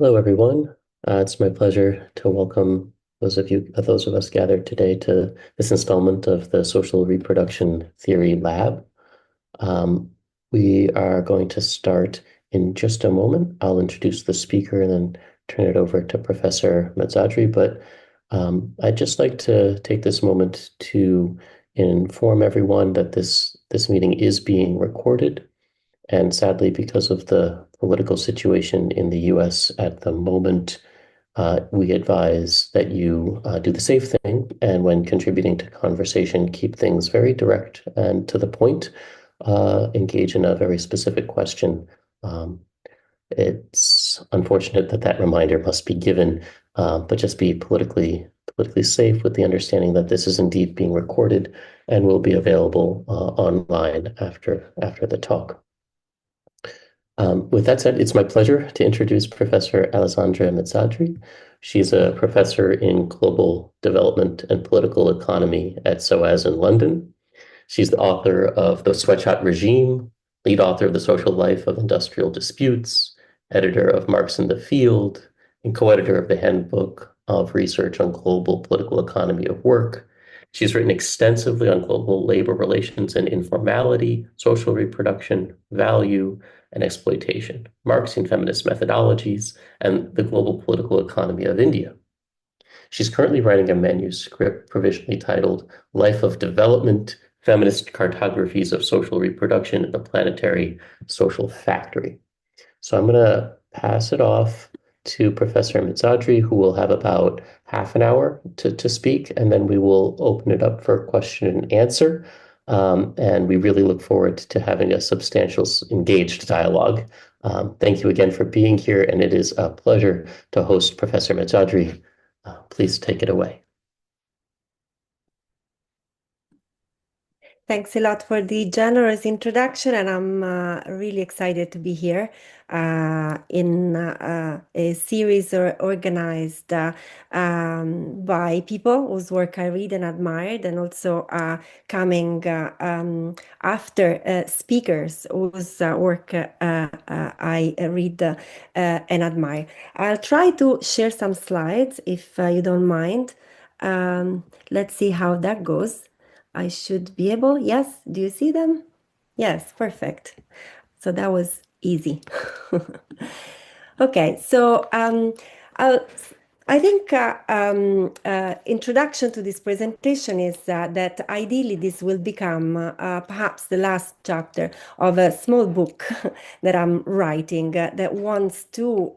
Hello, everyone. It's my pleasure to welcome those of us gathered today to this installment of the Social Reproduction Theory Lab. Um, we are going to start in just a moment. I'll introduce the speaker and then turn it over to Professor Mezzadri. But I'd just like to take this moment to inform everyone that this meeting is being recorded. And sadly, because of the political situation in the US at the moment, we advise that you do the safe thing and when contributing to conversation, keep things very direct and to the point, engage in a very specific question. Um, it's unfortunate that that reminder must be given, but just be politically safe with the understanding that this is indeed being recorded and will be available online after the talk. With that said, it's my pleasure to introduce Professor Alessandra Mezzadri. She's a professor in global development and political economy at SOAS in London. She's the author of The Sweatshop Regime, lead author of The Social Life of Industrial Disputes, editor of Marx in the Field, and co-editor of the Handbook of Research on Global Political Economy of Work. She's written extensively on global labor relations and informality, social reproduction, value, and exploitation, Marxian feminist methodologies, and the global political economy of India. She's currently writing a manuscript provisionally titled Life of Development, Feminist Cartographies of Social Reproduction in the Planetary Social Factory. So I'm going to pass it off to Professor Mezzadri, who will have about half an hour to speak, and then we will open it up for question and answer. And we really look forward to having a substantial, engaged dialogue. Thank you again for being here, and it is a pleasure to host Professor Mezzadri. Please take it away. Thanks a lot for the generous introduction, and I'm really excited to be here in a series organized by people whose work I read and admired, and also coming after speakers whose work I read and admire. I'll try to share some slides if you don't mind. Let's see how that goes. I should be able. Yes, do you see them? Yes, perfect. So that was easy. Okay, so I'll, I think introduction to this presentation is that ideally this will become perhaps the last chapter of a small book that I'm writing that wants to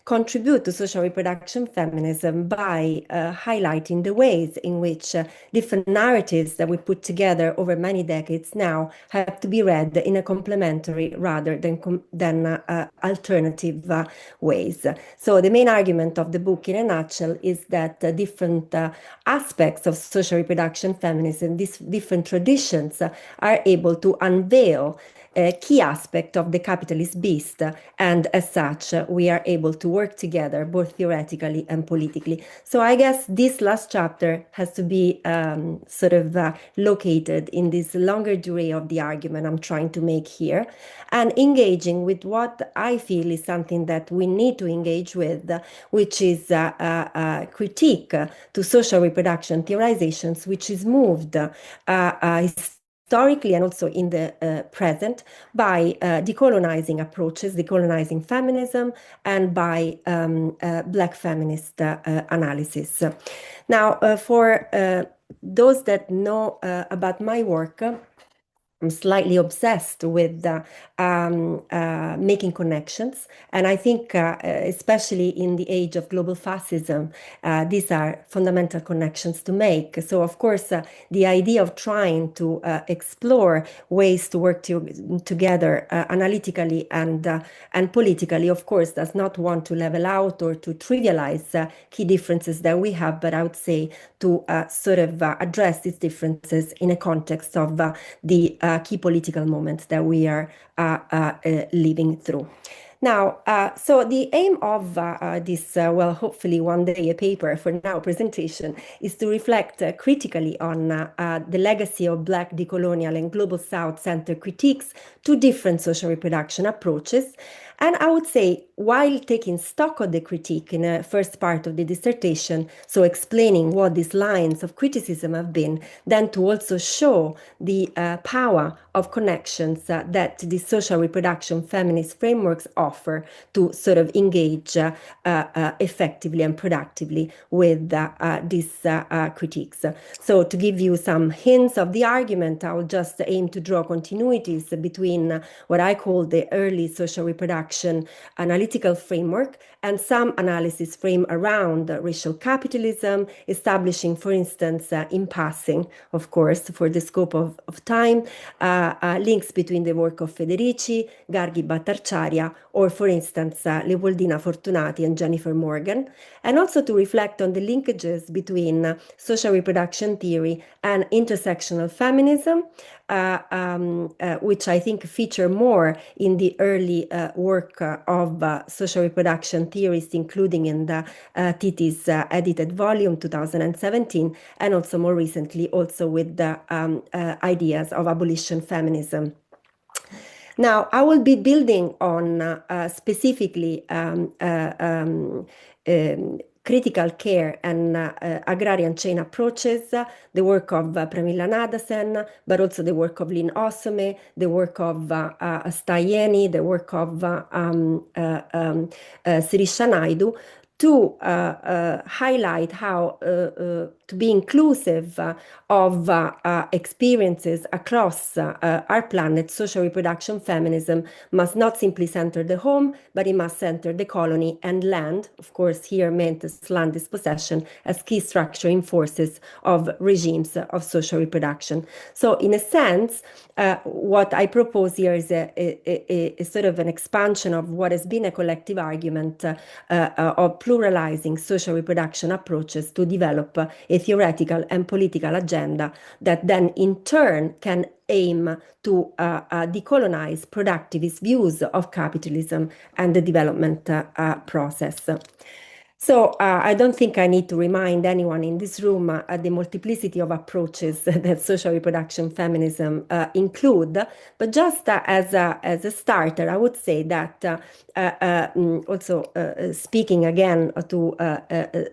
contribute to social reproduction feminism by highlighting the ways in which different narratives that we put together over many decades now have to be read in a complementary rather than alternative ways. So the main argument of the book in a nutshell is that different aspects of social reproduction feminism, these different traditions are able to unveil a key aspect of the capitalist beast, and as such, we are able to work together both theoretically and politically. So I guess this last chapter has to be located in this longer durée of the argument I'm trying to make here, and engaging with what I feel is something that we need to engage with, which is a critique to social reproduction theorizations, which is moved historically and also in the present by decolonizing approaches, decolonizing feminism, and by Black feminist analysis. Now, for those that know about my work, I'm slightly obsessed with making connections. And I think, especially in the age of global fascism, these are fundamental connections to make. So, of course, the idea of trying to explore ways to work together analytically and politically, of course, does not want to level out or to trivialize key differences that we have, but I would say to address these differences in a context of the key political moments that we are living through. Now, so the aim of this, hopefully one day a paper, for now presentation, is to reflect critically on the legacy of Black decolonial and global South-centered critiques to different social reproduction approaches, And I would say, while taking stock of the critique in the first part of the dissertation, so explaining what these lines of criticism have been, then to also show the power of connections that the social reproduction feminist frameworks offer to sort of engage effectively and productively with these critiques. So to give you some hints of the argument, I will just aim to draw continuities between what I call the early social reproduction analytical framework and some analysis frame around racial capitalism, establishing, for instance, in passing, of course, for the scope of time, links between the work of Federici, Gargi Bhattacharya, or, for instance, Leopoldina Fortunati and Jennifer Morgan, and also to reflect on the linkages between social reproduction theory and intersectional feminism, which I think feature more in the early work of social reproduction theorists, including in the Tithi's edited volume 2017, and also more recently also with the ideas of abolition feminism. Now, I will be building on specifically critical care and agrarian chain approaches, the work of Pramila Nadasen, but also the work of Lynn Osome, the work of Stajeni, the work of Sirisha Naidu, to highlight how to be inclusive of experiences across our planet, social reproduction feminism must not simply center the home, but it must center the colony and land, of course here meant as land dispossession, as key structuring forces of regimes of social reproduction. So in a sense, what I propose here is a sort of an expansion of what has been a collective argument of pluralizing social reproduction approaches to develop a theoretical and political agenda that then in turn can aim to decolonize productivist views of capitalism and the development process. So I don't think I need to remind anyone in this room the multiplicity of approaches that social reproduction feminism include, but just as a starter, I would say that also speaking again to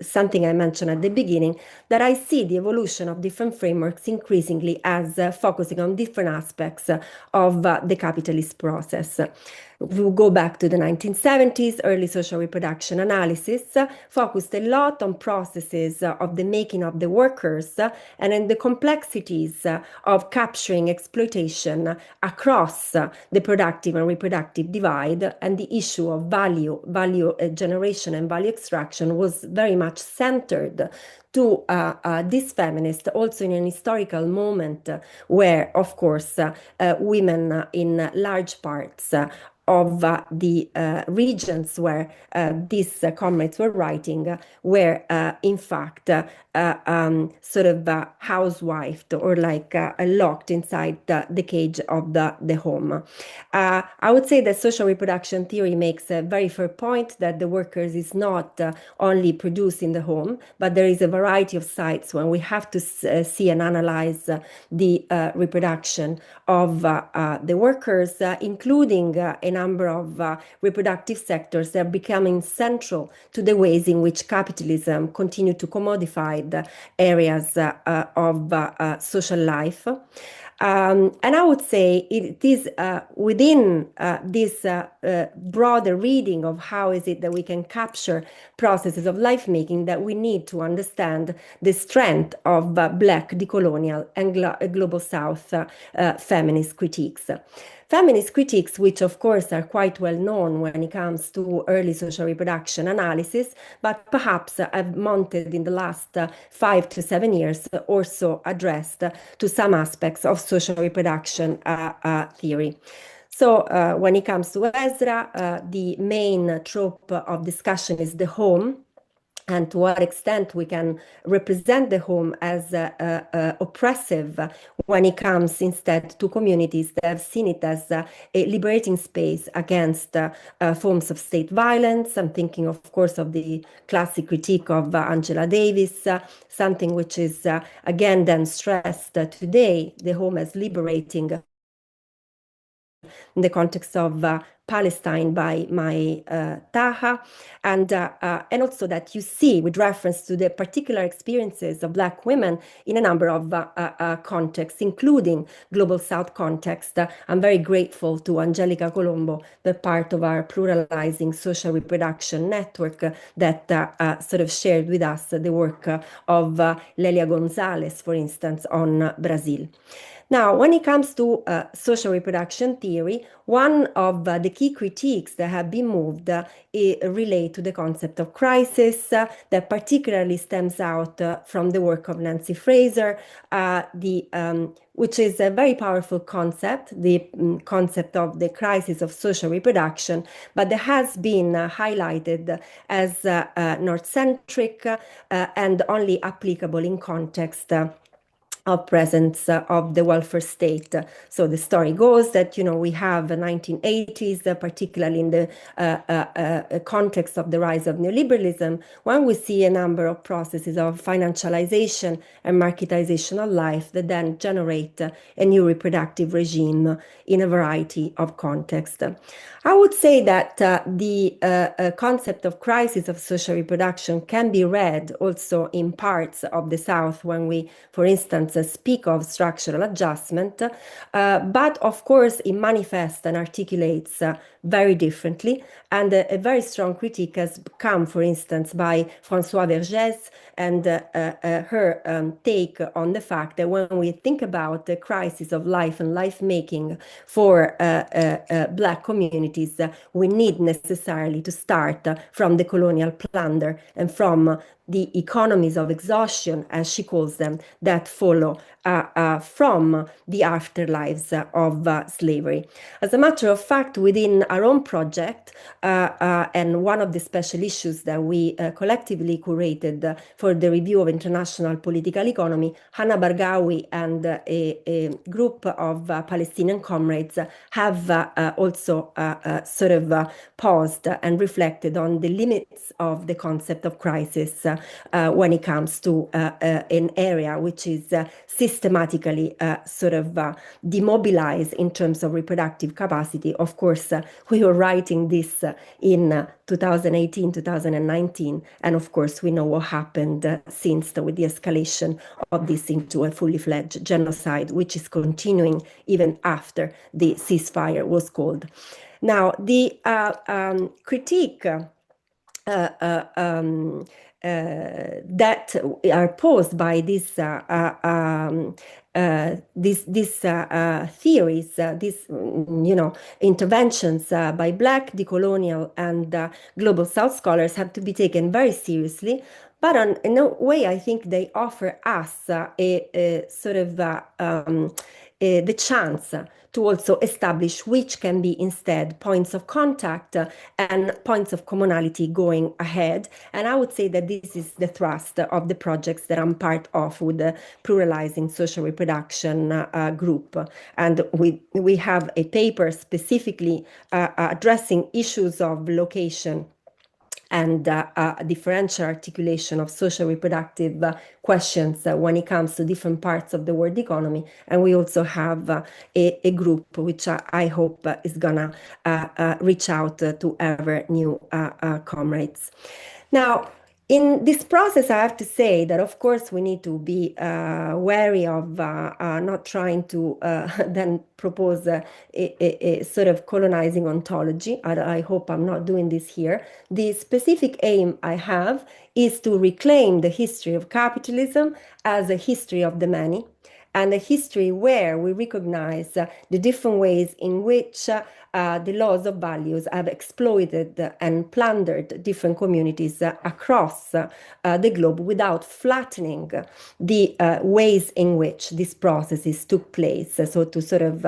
something I mentioned at the beginning, that I see the evolution of different frameworks increasingly as focusing on different aspects of the capitalist process. We go back to the 1970s, early social reproduction analysis focused a lot on processes of the making of the workers and in the complexities of capturing exploitation across the productive and reproductive divide, and the issue of value generation and value extraction was very much centered to this feminist, also in an historical moment where, of course, women in large parts of the regions where these comrades were writing were in fact sort of housewifed or like locked inside the cage of the home. I would say that social reproduction theory makes a very fair point that the workers is not only produced in the home, but there is a variety of sites when we have to see and analyze the reproduction of the workers, including a number of reproductive sectors that are becoming central to the ways in which capitalism continue to commodify the areas of social life. And I would say it is within this broader reading of how is it that we can capture processes of life making that we need to understand the strength of Black decolonial and global South feminist critiques. Feminist critiques, which of course are quite well known when it comes to early social reproduction analysis, but perhaps have mounted in the last 5 to 7 years, also addressed to some aspects of social reproduction theory. So when it comes to Ezra, the main trope of discussion is the home, and to what extent we can represent the home as oppressive when it comes instead to communities that have seen it as a liberating space against forms of state violence. I'm thinking, of course, of the classic critique of Angela Davis, something which is again then stressed today, the home as liberating in the context of Palestine by Mai Taha, and also that you see with reference to the particular experiences of Black women in a number of contexts, including Global South context. I'm very grateful to Angelica Colombo, the part of our pluralizing social reproduction network that sort of shared with us the work of Lelia Gonzalez, for instance, on Brazil. Now, when it comes to social reproduction theory, one of the key critiques that have been moved relate to the concept of crisis that particularly stems out from the work of Nancy Fraser, which is a very powerful concept, the concept of the crisis of social reproduction, but that has been highlighted as North-centric and only applicable in context of presence of the welfare state. So the story goes that, we have the 1980s, particularly in the context of the rise of neoliberalism, when we see a number of processes of financialization and marketization of life that then generate a new reproductive regime in a variety of contexts. I would say that the concept of crisis of social reproduction can be read also in parts of the South when we, for instance, speak of structural adjustment, but of it manifests and articulates very differently. And a very strong critique has come, for instance, by François Vergès and her take on the fact that when we think about the crisis of life and life making for Black communities, we need necessarily to start from the colonial plunder and from the economies of exhaustion, as she calls them, that follow from the afterlives of slavery. As a matter of fact, within our own project, and one of the special issues that we collectively curated for the review of international political economy, Hannah Bargawi and a group of Palestinian comrades have also sort of paused and reflected on the limits of the concept of crisis when it comes to an area which is systematically sort of demobilized in terms of reproductive capacity. Of course, we were writing this in 2018, 2019, and of course we know what happened since with the escalation of this into a fully fledged genocide, which is continuing even after the ceasefire was called. Now, the critique that are posed by these theories, these interventions by Black, decolonial, and global South scholars have to be taken very seriously. But in a way, I think they offer us a sort of the chance to also establish which can be instead points of contact and points of commonality going ahead. And I would say that this is the thrust of the projects that I'm part of with the Pluralizing Social Reproduction group. And we have a paper specifically addressing issues of location and differential articulation of social reproductive questions when it comes to different parts of the world economy. And we also have a group which I hope is gonna reach out to ever new comrades. Now, in this process, I have to say that, of course, we need to be wary of not trying to then propose a sort of colonizing ontology. I hope I'm not doing this here. The specific aim I have is to reclaim the history of capitalism as a history of the many, and a history where we recognize the different ways in which the laws of values have exploited and plundered different communities across the globe without flattening the ways in which these processes took place. So to sort of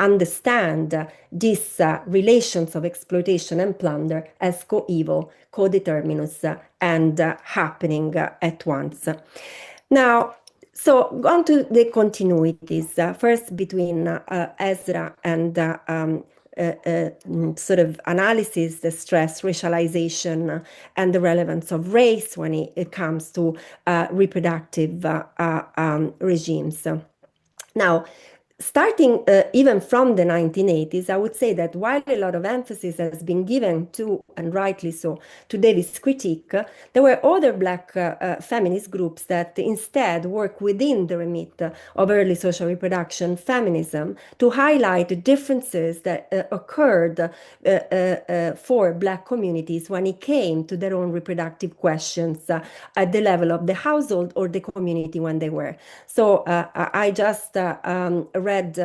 understand these relations of exploitation and plunder as co-eval, co-determinus, and happening at once. Now, so on to the continuities, first between Ezra and sort of analysis, the stress, racialization, and the relevance of race when it comes to reproductive regimes. Now, starting even from the 1980s, I would say that while a lot of emphasis has been given to, and rightly so, to Davis' critique, there were other Black feminist groups that instead work within the remit of early social reproduction feminism to highlight the differences that occurred for Black communities when it came to their own reproductive questions at the level of the household or the community when they were. So I just read,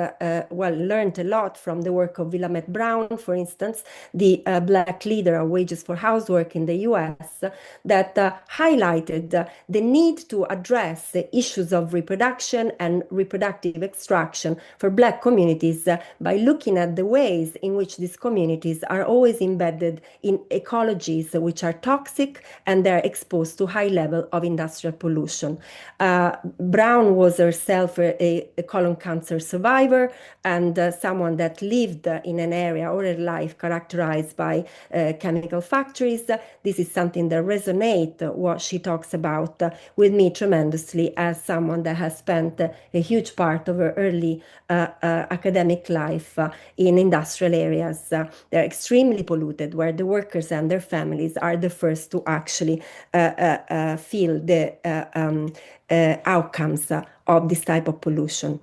learned a lot from the work of Willamette Brown, for instance, the Black leader of Wages for Housework in the US, that highlighted the need to address the issues of reproduction and reproductive extraction for Black communities by looking at the ways in which these communities are always embedded in ecologies which are toxic and they're exposed to high level of industrial pollution. Brown was herself a colon cancer survivor and someone that lived in an area all her life characterized by chemical factories. This is something that resonates what she talks about with me tremendously as someone that has spent a huge part of her early academic life in industrial areas. They're extremely polluted, where the workers and their families are the first to actually feel the outcomes of this type of pollution.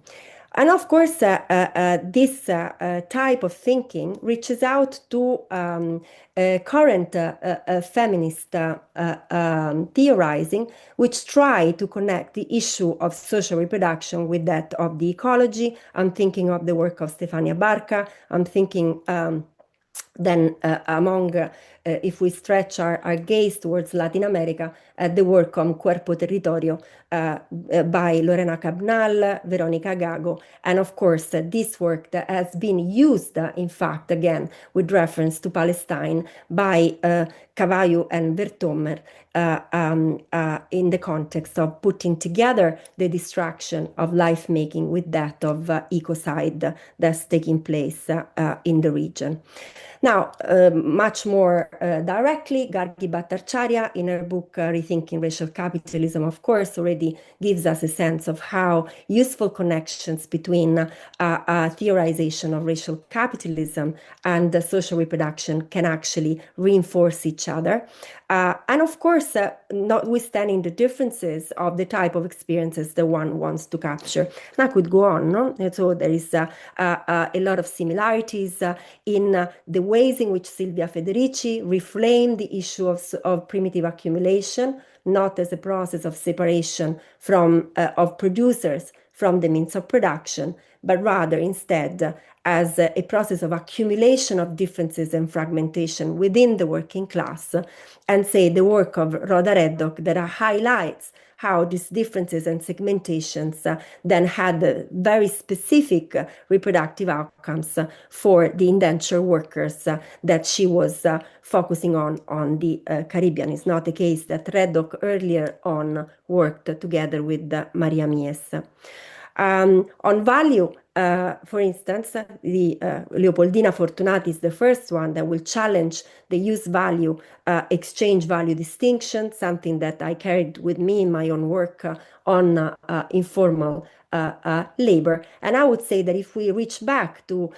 And of course, this type of thinking reaches out to current feminist theorizing, which try to connect the issue of social reproduction with that of the ecology. I'm thinking of the work of Stefania Barca. I'm thinking then if we stretch our gaze towards Latin America, the work on Cuerpo Territorio by Lorena Cabnal, Veronica Gago, and of course this work that has been used, in fact, again, with reference to Palestine by Cavallo and Vertomer in the context of putting together the distraction of life making with that of ecocide that's taking place in the region. Now, much more directly, Gargi Bhattacharya, in her book Rethinking Racial Capitalism, of course, already gives us a sense of how useful connections between theorization of racial capitalism and social reproduction can actually reinforce each other. And of course, notwithstanding the differences of the type of experiences that one wants to capture. And I could go on, no? And so there is a lot of similarities in the ways in which Silvia Federici reframed the issue of primitive accumulation, not as a process of separation of producers from the means of production, but rather instead as a process of accumulation of differences and fragmentation within the working class, and say the work of Rhoda Reddock that highlights how these differences and segmentations then had very specific reproductive outcomes for the indentured workers that she was focusing on the Caribbean. It's not the case that Reddock earlier on worked together with Maria Mies. On value, for instance, the Leopoldina Fortunati is the first one that will challenge the use value, exchange value distinction, something that I carried with me in my own work on informal labor. And I would say that if we reach back to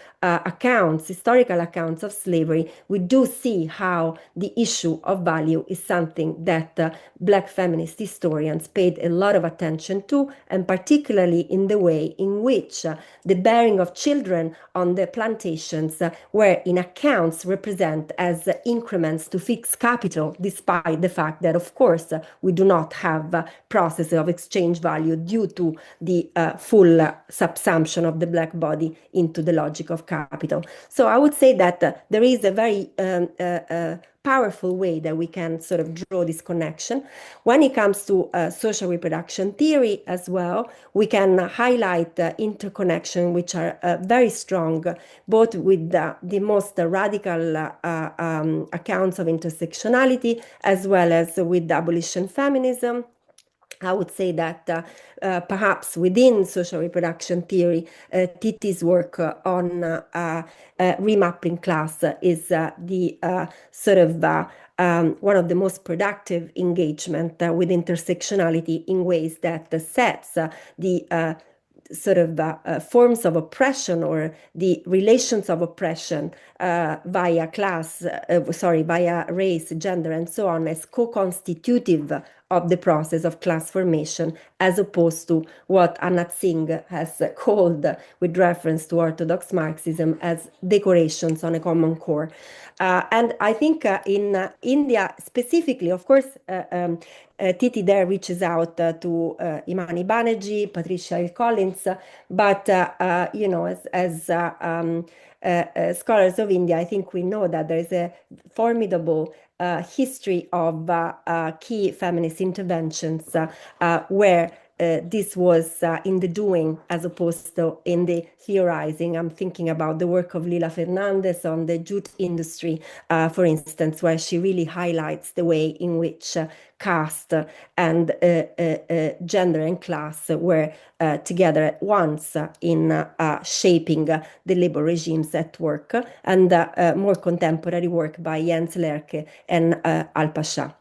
historical accounts of slavery, we do see how the issue of value is something that Black feminist historians paid a lot of attention to, and particularly in the way in which the bearing of children on the plantations were in accounts represent as increments to fixed capital, despite the fact that, of course, we do not have processes of exchange value due to the full subsumption of the Black body into the logic of capital. So I would say that there is a very powerful way that we can sort of draw this connection. When it comes to social reproduction theory as well, we can highlight interconnection, which are very strong, both with the most radical accounts of intersectionality, as well as with abolition feminism. I would say that perhaps within social reproduction theory, Tithi's work on remapping class is the sort of one of the most productive engagement with intersectionality in ways that sets the forms of oppression or the relations of oppression via via race, gender, and so on, as co-constitutive of the process of class formation, as opposed to what Anat Singh has called, with reference to Orthodox Marxism, as decorations on a common core. And I think in India specifically, of course, Tithi there reaches out to Imani Banerjee, Patricia Hill Collins, but as scholars of India, I think we know that there is a formidable history of key feminist interventions where this was in the doing as opposed to in the theorizing. I'm thinking about the work of Lila Fernandez on the jute industry, for instance, where she really highlights the way in which caste and gender and class were together at once in shaping the labor regimes at work, and more contemporary work by Jens Lerche and Al Pasha.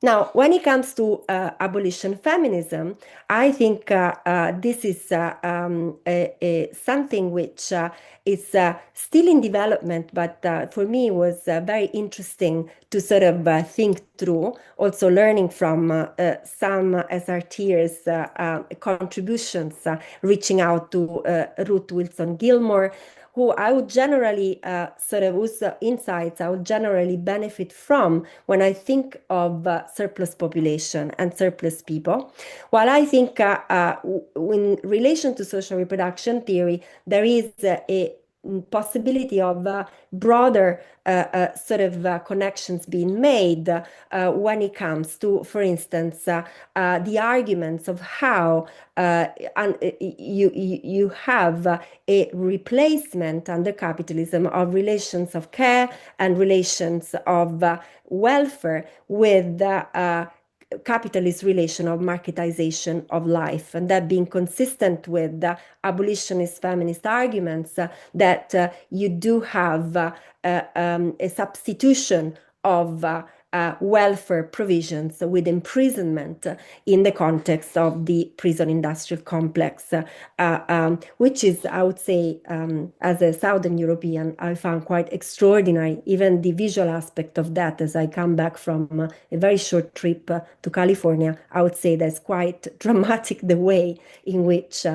Now, when it comes to abolition feminism, I think this is something which is still in development, but for me was very interesting to sort of think through, also learning from some SRTers' contributions, reaching out to Ruth Wilson Gilmore, who I would generally whose insights I would generally benefit from when I think of surplus population and surplus people. While I think in relation to social reproduction theory, there is a possibility of broader connections being made when it comes to, for instance, the arguments of how you have a replacement under capitalism of relations of care and relations of welfare with capitalist relation of marketization of life, and that being consistent with abolitionist feminist arguments that you do have a substitution of welfare provisions with imprisonment in the context of the prison industrial complex, which is, I would say, as a Southern European, I found quite extraordinary, even the visual aspect of that. As I come back from a very short trip to California, I would say that's quite dramatic, the way in which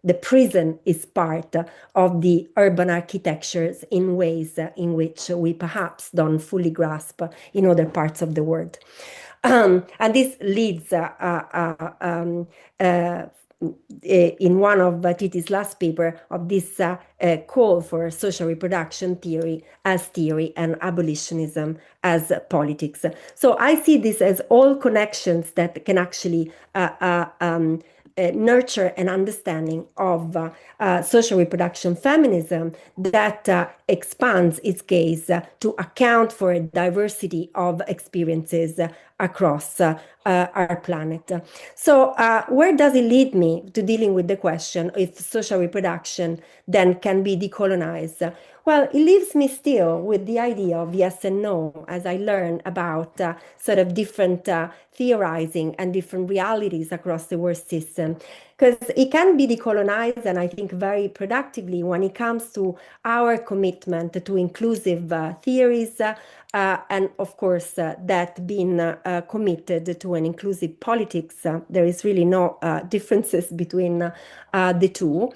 the prison is part of the urban architectures in ways in which we perhaps don't fully grasp in other parts of the world. And this leads in one of Titi's last paper of this call for social reproduction theory as theory and abolitionism as politics. So I see this as all connections that can actually nurture an understanding of social reproduction feminism that expands its gaze to account for a diversity of experiences across our planet. So where does it lead me to dealing with the question if social reproduction then can be decolonized? Well, it leaves me still with the idea of yes and no as I learn about different theorizing and different realities across the world system. Because it can be decolonized, and I think very productively, when it comes to our commitment to inclusive theories, and of course, that being committed to an inclusive politics, there is really no differences between the two.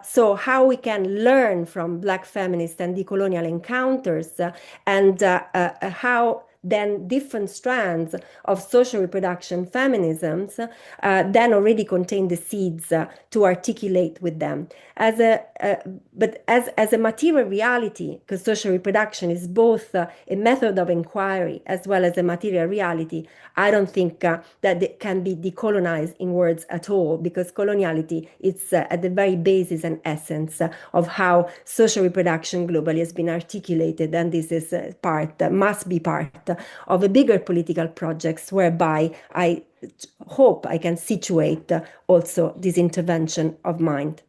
So how we can learn from Black feminist and decolonial encounters, and how then different strands of social reproduction feminisms then already contain the seeds to articulate with them. But as a material reality, because social reproduction is both a method of inquiry as well as a material reality, I don't think that it can be decolonized in words at all, because coloniality is at the very basis and essence of how social reproduction globally has been articulated, and this is must be part of a bigger political projects whereby I hope I can situate also this intervention of mind.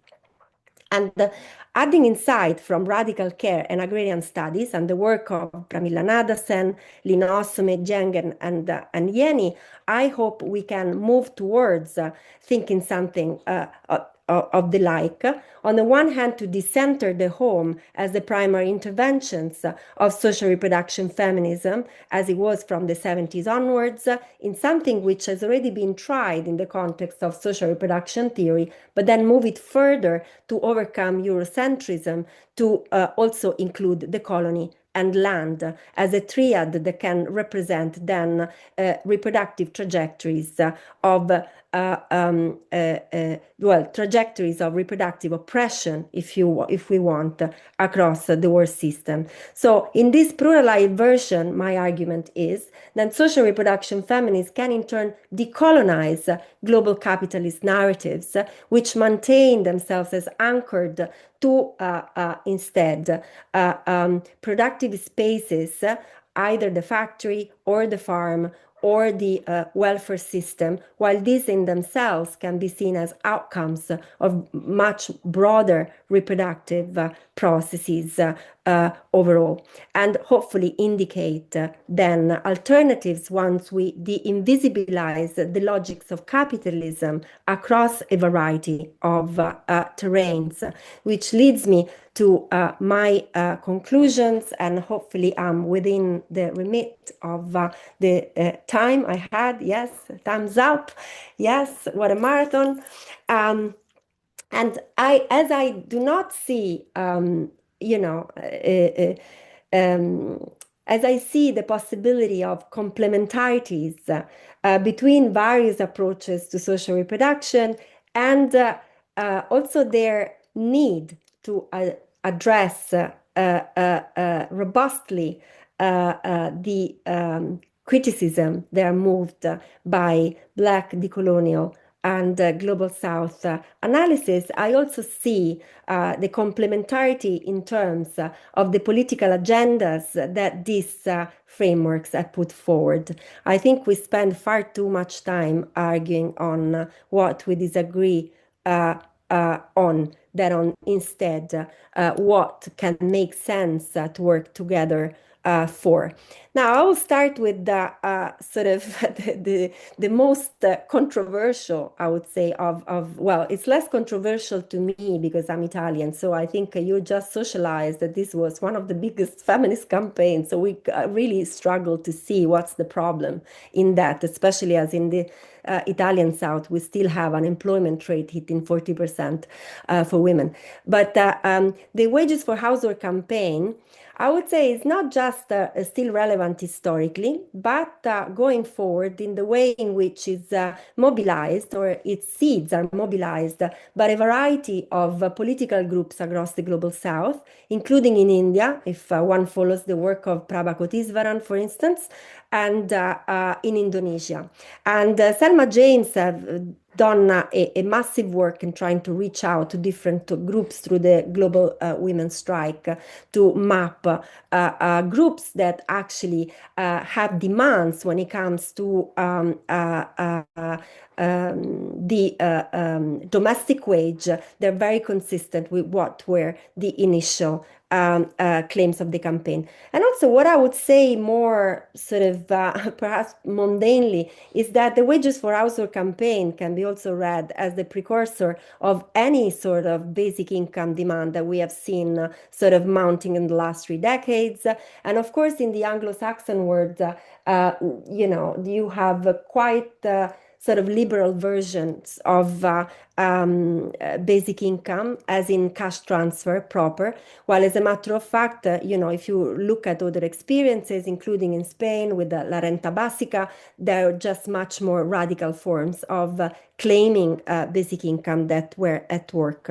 And adding insight from radical care and agrarian studies and the work of Pramila Nadasen, Lina Osome, Jengen, and Yeni, I hope we can move towards thinking something of the like. On the one hand, to decenter the home as the primary interventions of social reproduction feminism, as it was from the 70s onwards, in something which has already been tried in the context of social reproduction theory, but then move it further to overcome Eurocentrism, to also include the colony and land as a triad that can represent then reproductive trajectories of trajectories of reproductive oppression, if we want, across the world system. So in this pluralized version, my argument is that social reproduction feminists can in turn decolonize global capitalist narratives, which maintain themselves as anchored to instead productive spaces, either the factory or the farm or the welfare system, while these in themselves can be seen as outcomes of much broader reproductive processes overall, and hopefully indicate then alternatives once we de-invisibilize the logics of capitalism across a variety of terrains, which leads me to my conclusions, and hopefully I'm within the remit of the time I had. Yes, thumbs up. Yes, what a marathon. And as I do not see, you know, as I see the possibility of complementarities between various approaches to social reproduction, and also their need to address robustly the criticism they are moved by Black decolonial and Global South analysis, I also see the complementarity in terms of the political agendas that these frameworks have put forward. I think we spend far too much time arguing on what we disagree on, than on instead what can make sense to work together for. Now, I will start with the sort of the most controversial, I would say, well, it's less controversial to me because I'm Italian. So I think you just socialized that this was one of the biggest feminist campaigns. So we really struggle to see what's the problem in that, especially as in the Italian South, we still have unemployment rate hitting 40% for women. But the Wages for Housework campaign, I would say, is not just still relevant historically, but going forward in the way in which it's mobilized, or its seeds are mobilized by a variety of political groups across the Global South, including in India, if one follows the work of Prabha Kotisvaran, for instance, and in Indonesia. And Selma James have done a massive work in trying to reach out to different groups through the Global Women's Strike to map groups that actually have demands when it comes to the domestic wage. They're very consistent with what were the initial claims of the campaign. And also, what I would say more sort of perhaps mundanely is that the Wages for Housework campaign can be also read as the precursor of any sort of basic income demand that we have seen sort of mounting in the last 3 decades. And of course, in the Anglo-Saxon world, you have quite sort of liberal versions of basic income, as in cash transfer proper, while as a matter of fact, if you look at other experiences, including in Spain with the La Renta Básica, there are just much more radical forms of claiming basic income that were at work.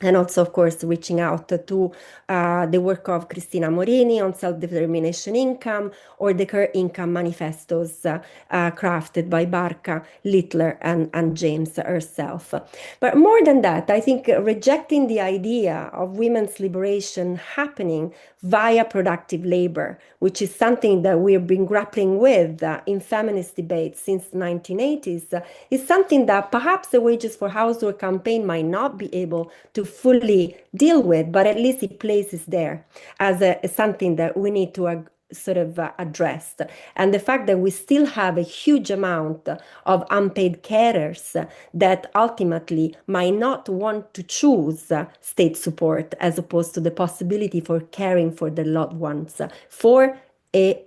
And also, of course, reaching out to the work of Cristina Morini on self-determination income, or the Care Income manifestos crafted by Barca, Littler, and James herself. But more than that, I think rejecting the idea of women's liberation happening via productive labor, which is something that we've been grappling with in feminist debates since the 1980s, is something that perhaps the Wages for Housework campaign might not be able to fully deal with, but at least it places there as something that we need to sort of address. And the fact that we still have a huge amount of unpaid carers that ultimately might not want to choose state support as opposed to the possibility for caring for their loved ones for a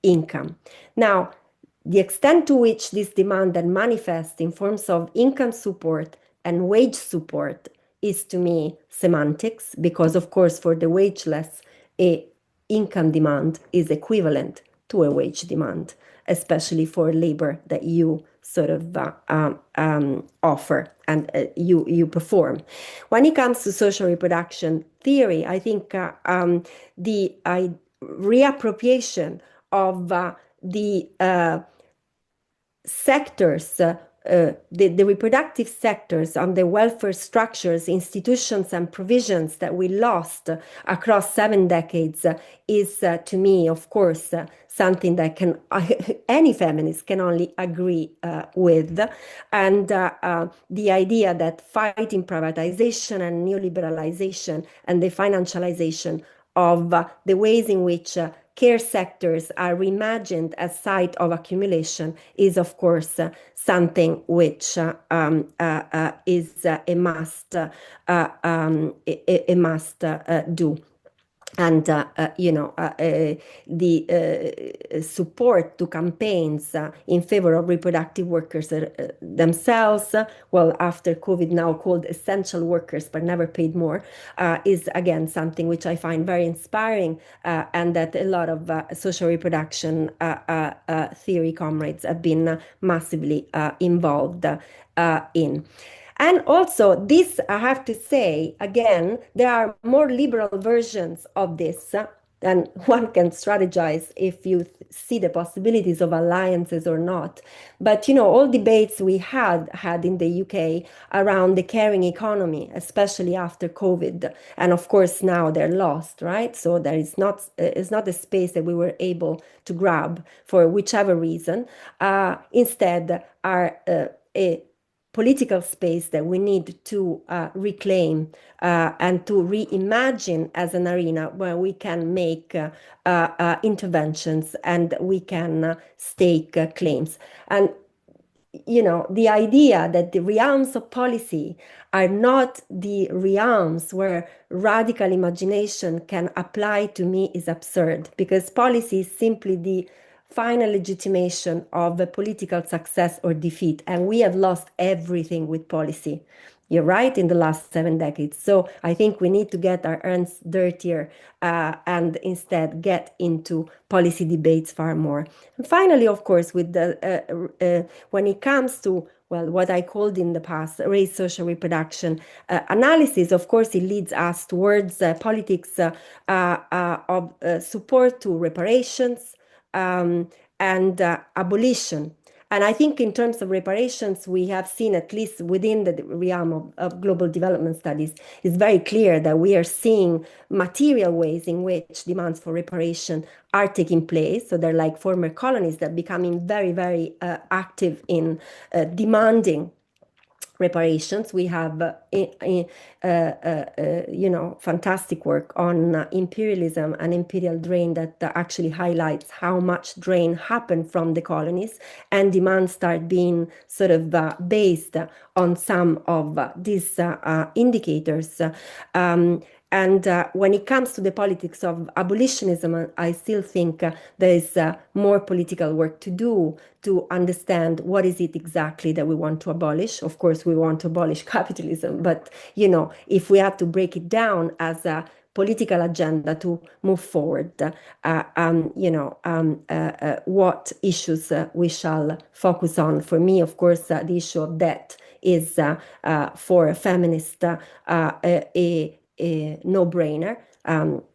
income. Now, the extent to which this demand then manifests in forms of income support and wage support is to me semantics, because of course for the wageless, a income demand is equivalent to a wage demand, especially for labor that you sort of offer and you perform. When it comes to social reproduction theory, I think the reappropriation of the sectors, the reproductive sectors on the welfare structures, institutions, and provisions that we lost across 7 decades is, to me, of course, something that can any feminist can only agree with. And the idea that fighting privatization and neoliberalization and the financialization of the ways in which care sectors are reimagined as site of accumulation is, of course, something which is a must, a must do. And the support to campaigns in favor of reproductive workers themselves, well, after COVID now called essential workers but never paid more, is again something which I find very inspiring, and that a lot of social reproduction theory comrades have been massively involved in. And also, this, I have to say, again, there are more liberal versions of this, and one can strategize if you see the possibilities of alliances or not. But, all debates we had in the UK around the caring economy, especially after COVID. And of course, now they're lost, right? So there is not, it's not a space that we were able to grab for whichever reason. Instead, are a political space that we need to reclaim and to reimagine as an arena where we can make interventions and we can stake claims. And the idea that the realms of policy are not the realms where radical imagination can apply, to me, is absurd, because policy is simply the final legitimation of a political success or defeat. And we have lost everything with policy. You're right, in the last 7 decades. So I think we need to get our hands dirtier and instead get into policy debates far more. And finally, of course, with the when it comes to, well, what I called in the past race social reproduction analysis, of course, it leads us towards politics of support to reparations, and abolition. And I think in terms of reparations, we have seen, at least within the realm of global development studies, it's very clear that we are seeing material ways in which demands for reparation are taking place. So they're like former colonies that are becoming very, very active in demanding reparations. We have, fantastic work on imperialism and imperial drain that actually highlights how much drain happened from the colonies, and demands start being sort of based on some of these indicators. And when it comes to the politics of abolitionism, I still think there is more political work to do to understand what is it exactly that we want to abolish. Of course, we want to abolish capitalism, but if we have to break it down as a political agenda to move forward, what issues we shall focus on. For me, of course, the issue of debt is for a feminist a a no-brainer.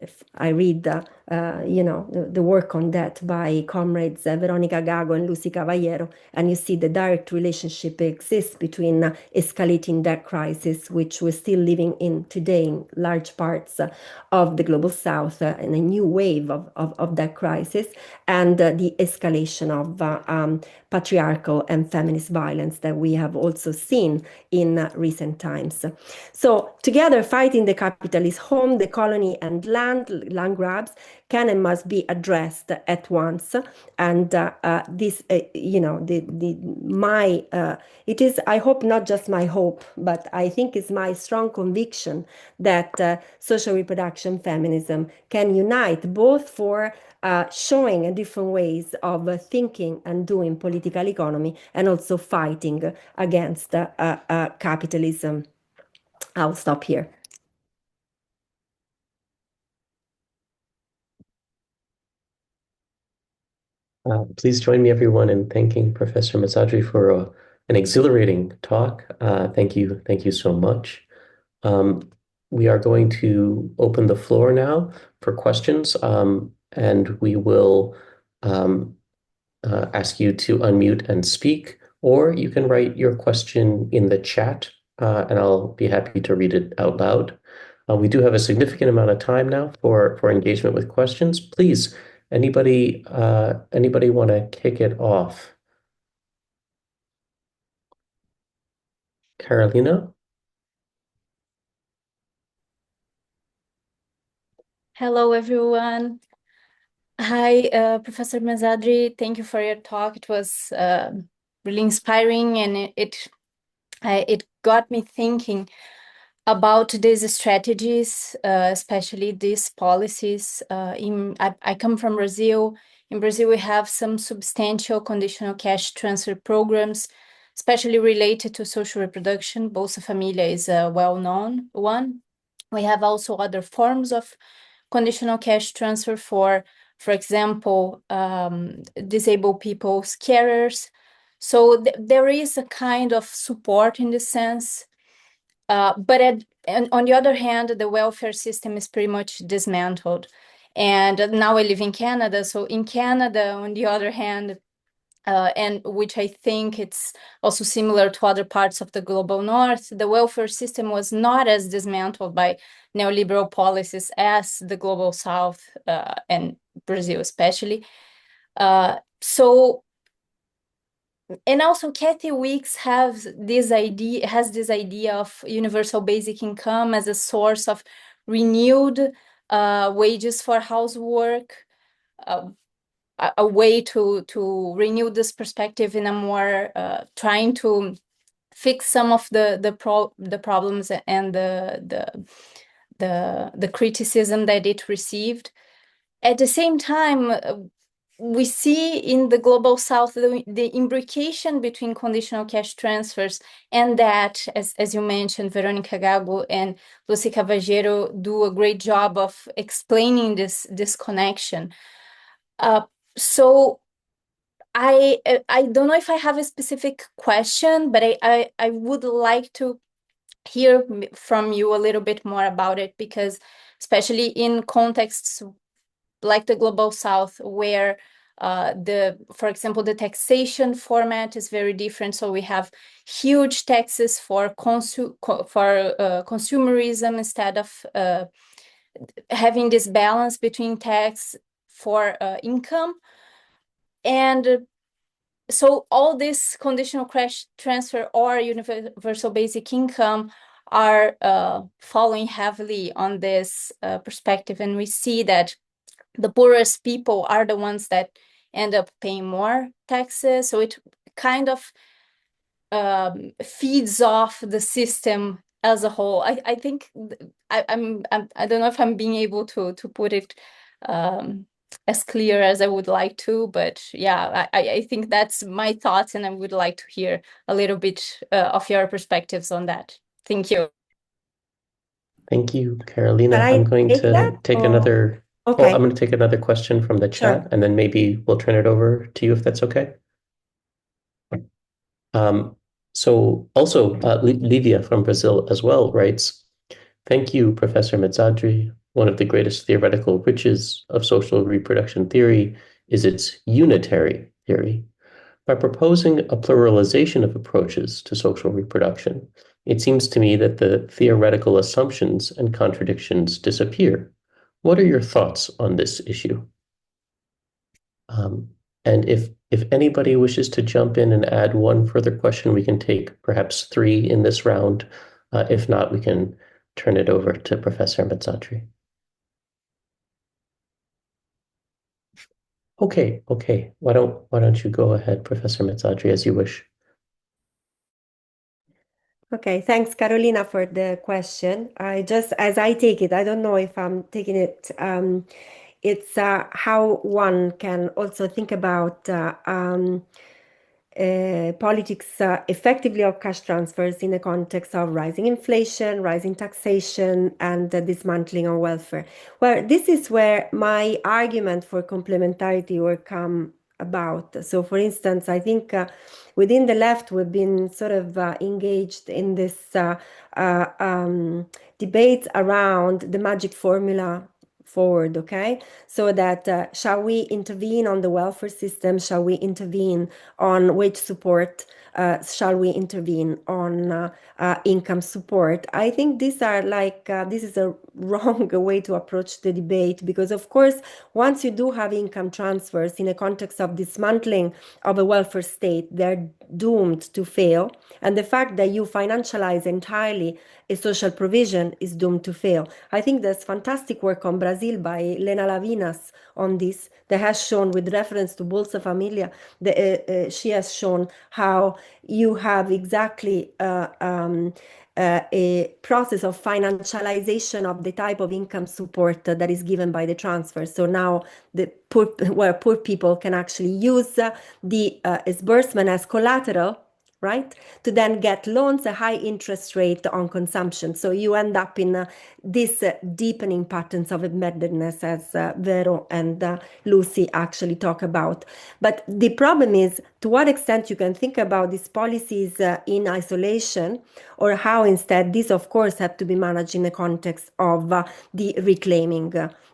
If I read the work on that by comrades Veronica Gago and Lucy Cavallero, and you see the direct relationship exists between escalating debt crisis, which we're still living in today in large parts of the global south, and a new wave of that crisis, and the escalation of patriarchal and feminist violence that we have also seen in recent times. So together, fighting the capitalist home, the colony, and land grabs can and must be addressed at once. And this, it is, I hope, not just my hope, but I think it's my strong conviction that social reproduction feminism can unite both for showing different ways of thinking and doing political economy, and also fighting against capitalism. I'll stop here. Please join me, everyone, in thanking Professor Mezzadri for an exhilarating talk. Thank you so much. We are going to open the floor now for questions, and we will ask you to unmute and speak, or you can write your question in the chat, and I'll be happy to read it out loud. We do have a significant amount of time now for engagement with questions. Please, anybody want to kick it off? Carolina? Hello, everyone. Hi, Professor Mezzadri. Thank you for your talk. It was really inspiring, and it got me thinking about these strategies, especially these policies. I come from Brazil. In Brazil, we have some substantial conditional cash transfer programs, especially related to social reproduction. Bolsa Família is a well-known one. We have also other forms of conditional cash transfer for example, disabled people's carers. So there is a kind of support in this sense. But on the other hand, the welfare system is pretty much dismantled. And now I live in Canada. So in Canada, on the other hand, and which I think it's also similar to other parts of the global north, the welfare system was not as dismantled by neoliberal policies as the global south, and Brazil especially. And also Kathy Weeks has this idea of universal basic income as a source of renewed wages for housework, a way to renew this perspective in a more trying to fix some of the problems and the criticism that it received. At the same time, we see in the global south the imbrication between conditional cash transfers and that, as you mentioned, Veronica Gago and Lucy Cavallero do a great job of explaining this connection. So I don't know if I have a specific question, but I would like to hear from you a little bit more about it, because especially in contexts like the global south, where for example, the taxation format is very different. So we have huge taxes for consumerism instead of having this balance between tax for income. And so all this conditional cash transfer or universal basic income are following heavily on this perspective. And we see that the poorest people are the ones that end up paying more taxes. So it kind of feeds off the system as a whole. I think I don't know if I'm being able to put it as clear as I would like to, but yeah, I think that's my thoughts, and I would like to hear a little bit of your perspectives on that. Thank you. Thank you, Carolina. I'm going to take another. Okay. Oh, I'm going to take another question from the chat, Sure. and then maybe we'll turn it over to you if that's okay. So also, Livia from Brazil as well writes, Thank you, Professor Mezzadri. One of the greatest theoretical riches of social reproduction theory is its unitary theory. By proposing a pluralization of approaches to social reproduction, it seems to me that the theoretical assumptions and contradictions disappear. What are your thoughts on this issue? And if anybody wishes to jump in and add one further question, we can take perhaps three in this round. If not, we can turn it over to Professor Mezzadri. Okay. Why don't you go ahead, Professor Mezzadri, as you wish. Okay, thanks, Carolina, for the question. As I take it, I don't know if I'm taking it. It's how one can also think about politics effectively of cash transfers in the context of rising inflation, rising taxation, and the dismantling of welfare. Well, this is where my argument for complementarity will come about. So, for instance, I think within the left, we've been sort of engaged in this debate around the magic formula forward, okay? So that shall we intervene on the welfare system? Shall we intervene on wage support? Shall we intervene on income support? I think these are this is a wrong way to approach the debate, because of course, once you do have income transfers in a context of dismantling of a welfare state, they're doomed to fail. And the fact that you financialize entirely a social provision is doomed to fail. I think there's fantastic work on Brazil by Lena Lavinas on this that has shown, with reference to Bolsa Familia, she has shown how you have exactly a process of financialization of the type of income support that is given by the transfer. So now the poor people can actually use the disbursement as collateral, right, to then get loans, a high interest rate on consumption. So you end up in this deepening patterns of embeddedness, as Vero and Lucy actually talk about. But the problem is to what extent you can think about these policies in isolation, or how instead these, of course, have to be managed in the context of the reclaiming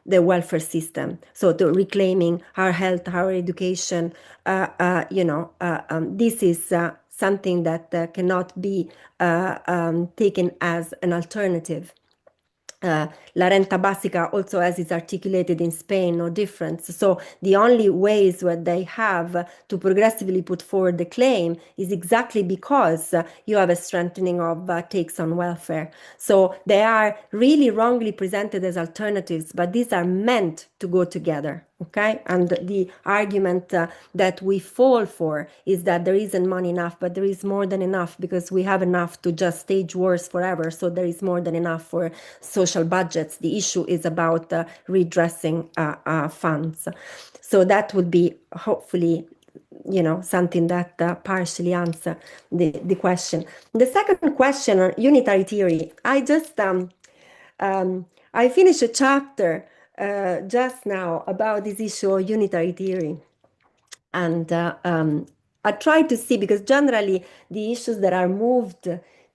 the welfare system. So the reclaiming our health, our education, this is something that cannot be taken as an alternative. La renta básica also, as is articulated in Spain, no difference. So the only ways where they have to progressively put forward the claim is exactly because you have a strengthening of takes on welfare. So they are really wrongly presented as alternatives, but these are meant to go together. Okay, and the argument that we fall for is that there isn't money enough, but there is more than enough, because we have enough to just stage wars forever. So there is more than enough for social budgets. The issue is about redressing funds. So that would be hopefully, something that partially answer the question. The second question on unitary theory, I finished a chapter just now about this issue of unitary theory. And I try to see, because generally the issues that are moved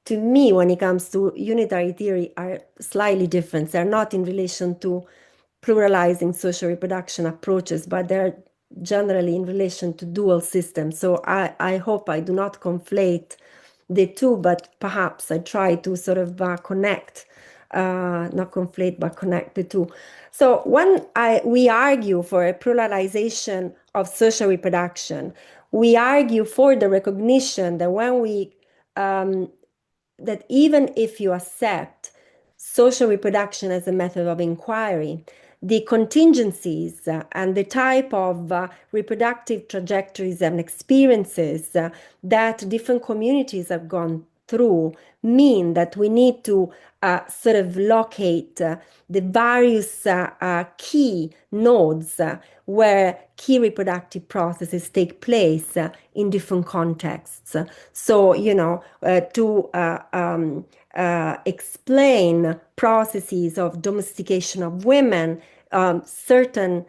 to me when it comes to unitary theory are slightly different. They're not in relation to pluralizing social reproduction approaches, but they're generally in relation to dual systems. So I hope I do not conflate the two, but perhaps I try to sort of connect, not conflate, but connect the two. So when we argue for a pluralization of social reproduction, we argue for the recognition that that even if you accept social reproduction as a method of inquiry, the contingencies and the type of reproductive trajectories and experiences that different communities have gone through mean that we need to sort of locate the various key nodes where key reproductive processes take place in different contexts. So, to explain processes of domestication of women, certain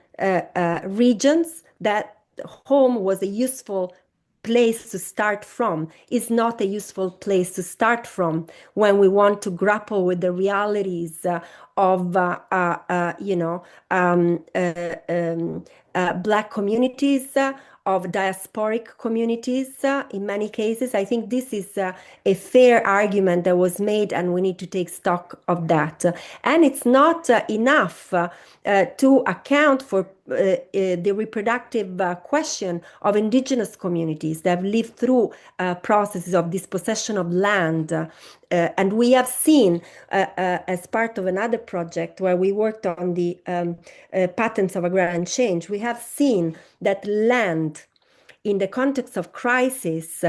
regions that home was a useful place to start from, is not a useful place to start from when we want to grapple with the realities of Black communities, of diasporic communities. In many cases, I think this is a fair argument that was made, and we need to take stock of that. And it's not enough to account for the reproductive question of indigenous communities that have lived through processes of dispossession of land. And we have seen, as part of another project where we worked on the patterns of agrarian change, we have seen that land in the context of crisis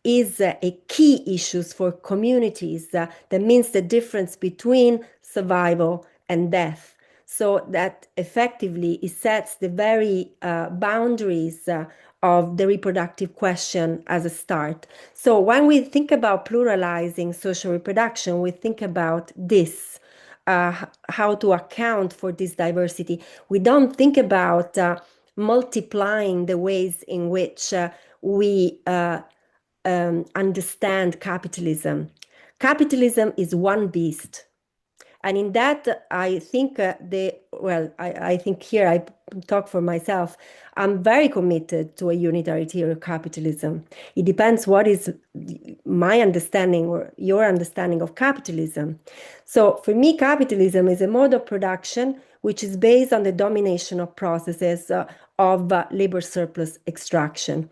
is a key issue for communities. That means the difference between survival and death. So that effectively it sets the very boundaries of the reproductive question as a start. So when we think about pluralizing social reproduction, we think about this, how to account for this diversity. We don't think about multiplying the ways in which we understand capitalism. Capitalism is one beast. And in that, I think I think here I talk for myself. I'm very committed to a unitary theory of capitalism. It depends what is my understanding or your understanding of capitalism. So for me, capitalism is a mode of production which is based on the domination of processes of labor surplus extraction.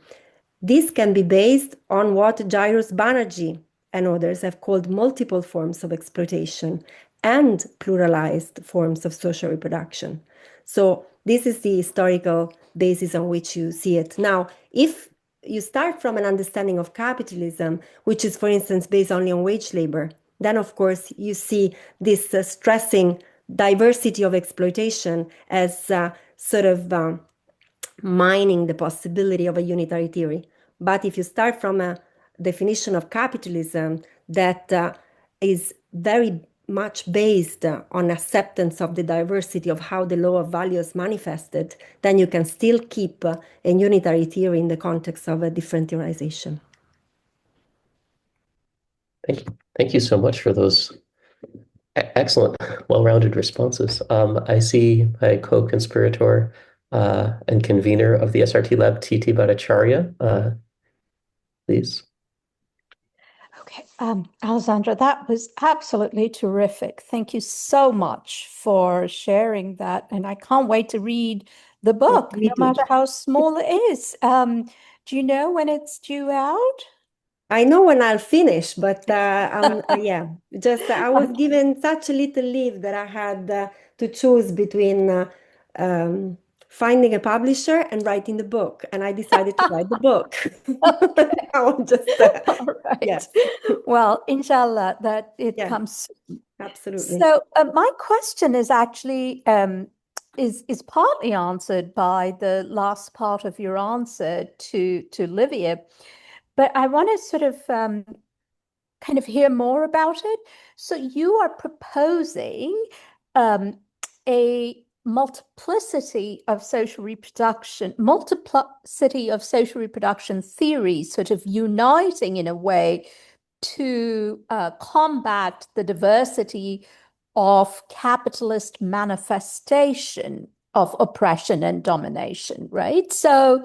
This can be based on what Jairus Banerjee and others have called multiple forms of exploitation and pluralized forms of social reproduction. So this is the historical basis on which you see it. Now, if you start from an understanding of capitalism, which is, for instance, based only on wage labor, then, of course, you see this stressing diversity of exploitation as sort of mining the possibility of a unitary theory. But if you start from a definition of capitalism that is very much based on acceptance of the diversity of how the law of value is manifested, then you can still keep a unitary theory in the context of a differentialization. Thank you so much for those excellent, well-rounded responses. I see my co-conspirator and convener of the SRT Lab, Tithi Bhattacharya. Please. Okay, Alessandra, that was absolutely terrific. Thank you so much for sharing that. And I can't wait to read the book, no matter how small it is. Do you know when it's due out? I know when I'll finish, but yeah, just I was given such a little leave that I had to choose between finding a publisher and writing the book, and I decided to write the book. Now just all right. Yes. Well, inshallah, that it comes soon. Absolutely. So my question is actually is partly answered by the last part of your answer to Livia. But I want to sort of kind of hear more about it. So you are proposing a multiplicity of social reproduction theories, sort of uniting in a way to combat the diversity of capitalist manifestation of oppression and domination, right? So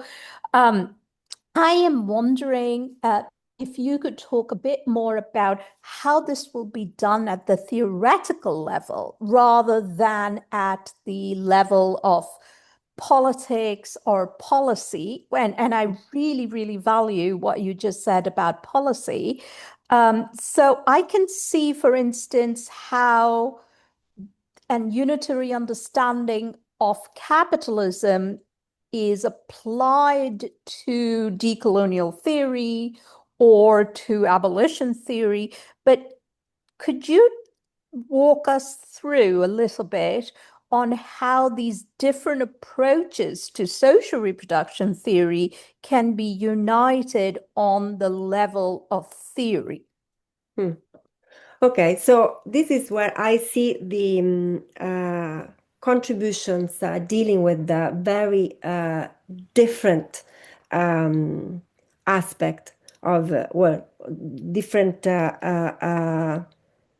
I am wondering if you could talk a bit more about how this will be done at the theoretical level rather than at the level of politics or policy. And I really, really value what you just said about policy. So I can see, for instance, how an unitary understanding of capitalism is applied to decolonial theory or to abolition theory. But could you walk us through a little bit on how these different approaches to social reproduction theory can be united on the level of theory? Okay, so this is where I see the contributions dealing with the very different aspect of, well, different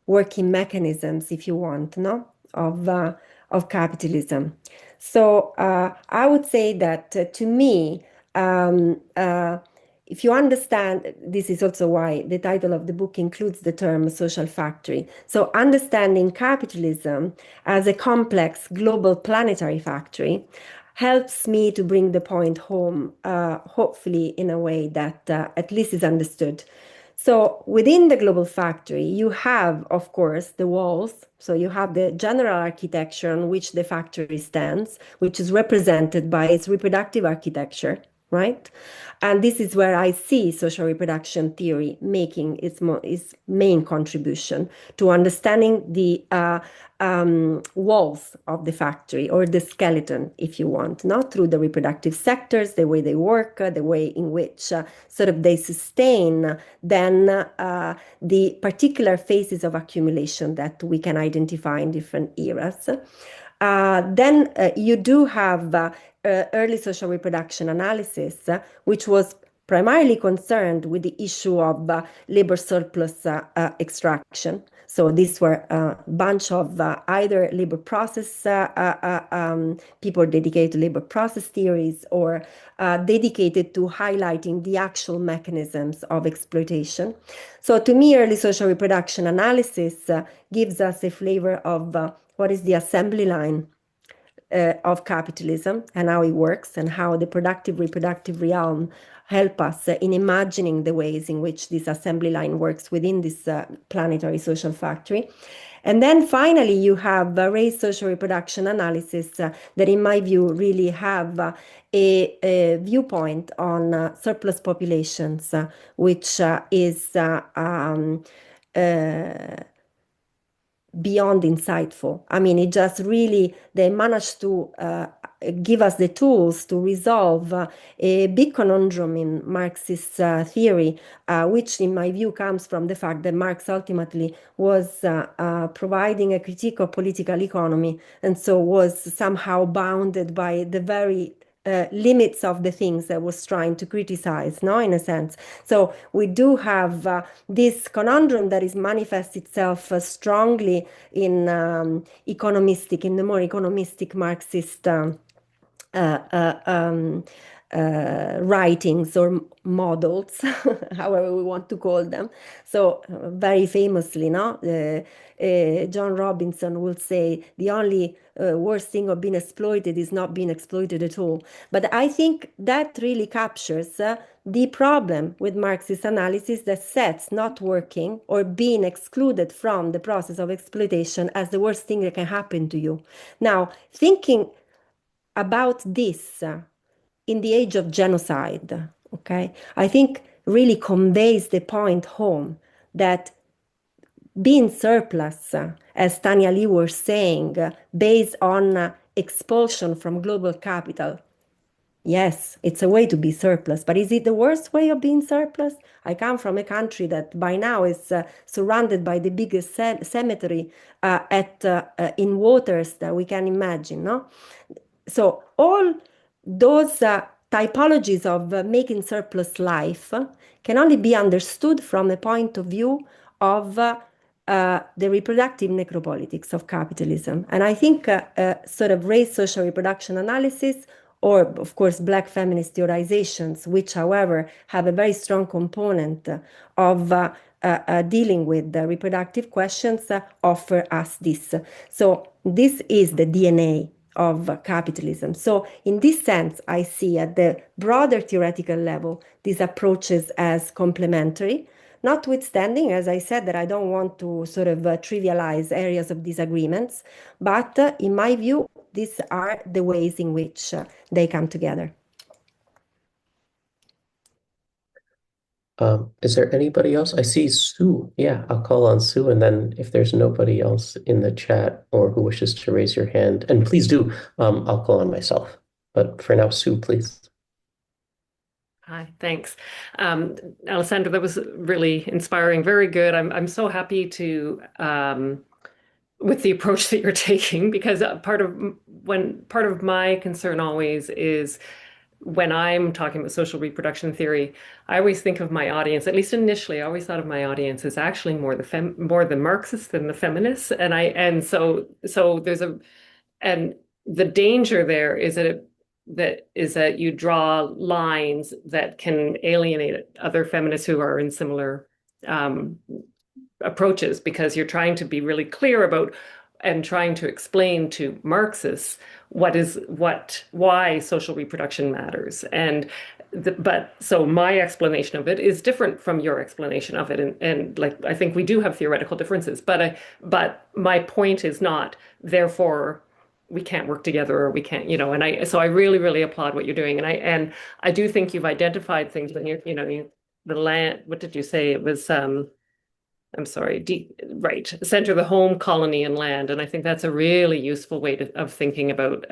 working mechanisms, if you want, no, of capitalism. So I would say that to me, if you understand, this is also why the title of the book includes the term social factory. So understanding capitalism as a complex global planetary factory helps me to bring the point home, hopefully in a way that at least is understood. So within the global factory, you have, of course, the walls. So you have the general architecture on which the factory stands, which is represented by its reproductive architecture, right? And this is where I see social reproduction theory making its main contribution to understanding the walls of the factory, or the skeleton, if you want, not through the reproductive sectors, the way they work, the way in which sort of they sustain then the particular phases of accumulation that we can identify in different eras. Then you do have early social reproduction analysis, which was primarily concerned with the issue of labor surplus extraction. So these were a bunch of either labor process people dedicated to labor process theories, or dedicated to highlighting the actual mechanisms of exploitation. So to me, early social reproduction analysis gives us a flavor of what is the assembly line of capitalism and how it works, and how the productive reproductive realm help us in imagining the ways in which this assembly line works within this planetary social factory. And then finally, you have race social reproduction analysis that, in my view, really have a viewpoint on surplus populations, which is beyond insightful. I mean, it just really, they managed to give us the tools to resolve a big conundrum in Marxist theory, which in my view comes from the fact that Marx ultimately was providing a critique of political economy, and so was somehow bounded by the very limits of the things that was trying to criticize, no, in a sense. So we do have this conundrum that is manifests itself strongly in in the more economistic Marxist writings or models, however we want to call them. So very famously, no, John Robinson will say the only worst thing of being exploited is not being exploited at all. But I think that really captures the problem with Marxist analysis, that sets not working or being excluded from the process of exploitation as the worst thing that can happen to you. Now, thinking about this in the age of genocide, okay, I think really conveys the point home that being surplus, as Tanya Lee was saying, based on expulsion from global capital, yes, it's a way to be surplus, but is it the worst way of being surplus? I come from a country that by now is surrounded by the biggest cemetery in waters that we can imagine, no? So all those typologies of making surplus life can only be understood from the point of view of the reproductive necropolitics of capitalism. And I think sort of race social reproduction analysis, or of course Black feminist theorizations, which however have a very strong component of dealing with the reproductive questions, offer us this. So this is the DNA of capitalism. So in this sense, I see at the broader theoretical level these approaches as complementary, notwithstanding, as I said, that I don't want to sort of trivialize areas of disagreements, but in my view, these are the ways in which they come together. Is there anybody else? I see Sue. Yeah, I'll call on Sue, and then if there's nobody else in the chat or who wishes to raise your hand, and please do, I'll call on myself. But for now, Sue, please. Hi, thanks. Alessandra, that was really inspiring, very good. I'm so happy to with the approach that you're taking, because part of my concern always is when I'm talking about social reproduction theory, I always think of my audience, at least initially, I always thought of my audience as actually more the Marxists than the feminists. And so there's and the danger there is that you draw lines that can alienate other feminists who are in similar um, approaches, because you're trying to be really clear about and trying to explain to Marxists why social reproduction matters. But so my explanation of it is different from your explanation of it. And like, I think we do have theoretical differences, but my point is not, therefore, we can't work together, or we can't, so I really, really applaud what you're doing. And I do think you've identified things when the land, what did you say? It was, I'm sorry, right, center the home, colony, and land. And I think that's a really useful way of thinking about